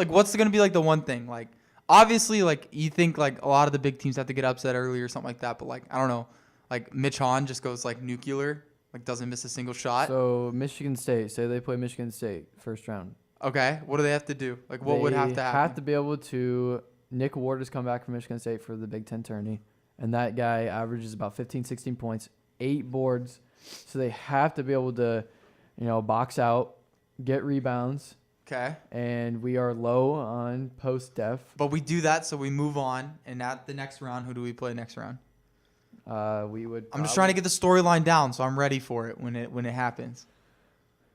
what's going to be like the one thing? Like, obviously, like, you think like a lot of the big teams have to get upset early or something like that, but like, I don't know. Like, Mitch Hahn just goes like nuclear, like doesn't miss a single shot. So Michigan State, say they play Michigan State first round. Okay, what do they have to do? Like, what would have to happen? They have to be able to. Nick Ward has come back from Michigan State for the Big Ten tourney, and that guy averages about 15, 16 points, 8 boards. So they have to be able to, box out, get rebounds. Okay. And we are low on post-def. But we do that, so we move on. And at the next round, who do we play next round? I'm just trying to get the storyline down, so I'm ready for it when it happens.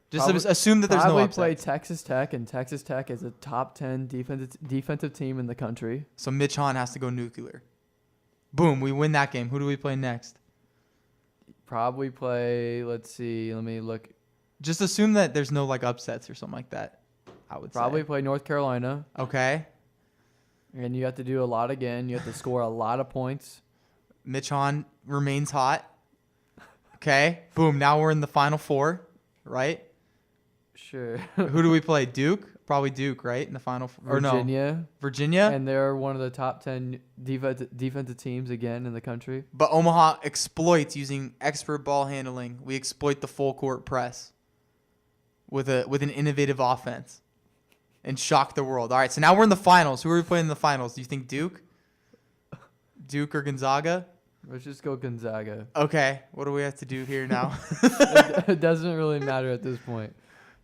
Just probably, assume that there's no upsets. Probably play Texas Tech, and Texas Tech is a top 10 defensive team in the country. So Mitch Hahn has to go nuclear. Boom, we win that game. Who do we play next? Probably play, let's see, let me look. Just assume that there's no like upsets or something like that, I would probably say. play North Carolina. Okay. And you have to do a lot again. You have to score a lot of points. Mitch Hahn remains hot. Okay. Boom, now we're in the Final Four, right? Sure. Who do we play? Duke? Probably Duke, right? In the Final Four. Virginia. Or no? Virginia? And they're one of the top 10 defensive teams again in the country. But Omaha exploits using expert ball handling. We exploit the full court press with an innovative offense and shock the world. All right, so now we're in the finals. Who are we playing in the finals? Do you think Duke? Duke or Gonzaga? Let's just go Gonzaga. Okay, what do we have to do here now? It doesn't really matter at this point.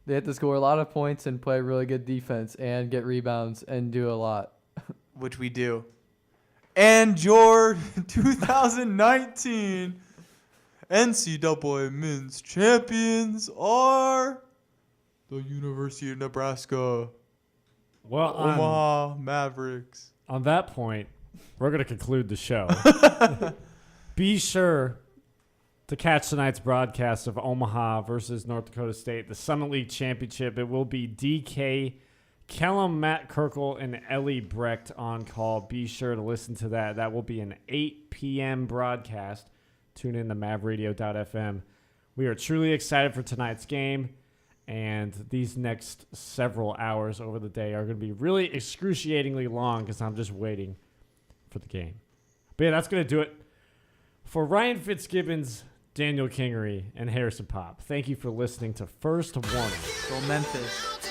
They have to score a lot of points and play really good defense and get rebounds and do a lot. Which we do. And your 2019 NCAA men's champions are the University of Nebraska. Well, Omaha Mavericks. On that point, we're going to conclude the show. Be sure to catch tonight's broadcast of Omaha versus North Dakota State, the Summit League Championship. It will be DK, Kellum, Matt Kirkle, and Ellie Brecht on call. Be sure to listen to that. That will be an 8 p.m. broadcast. Tune in to mavradio.fm. We are truly excited for tonight's game, and these next several hours over the day are going to be really excruciatingly long because I'm just waiting for the game. But yeah, that's going to do it. For Ryan Fitzgibbons, Daniel Kingery, and Harrison Popp, thank you for listening to First Warning. Go Memphis.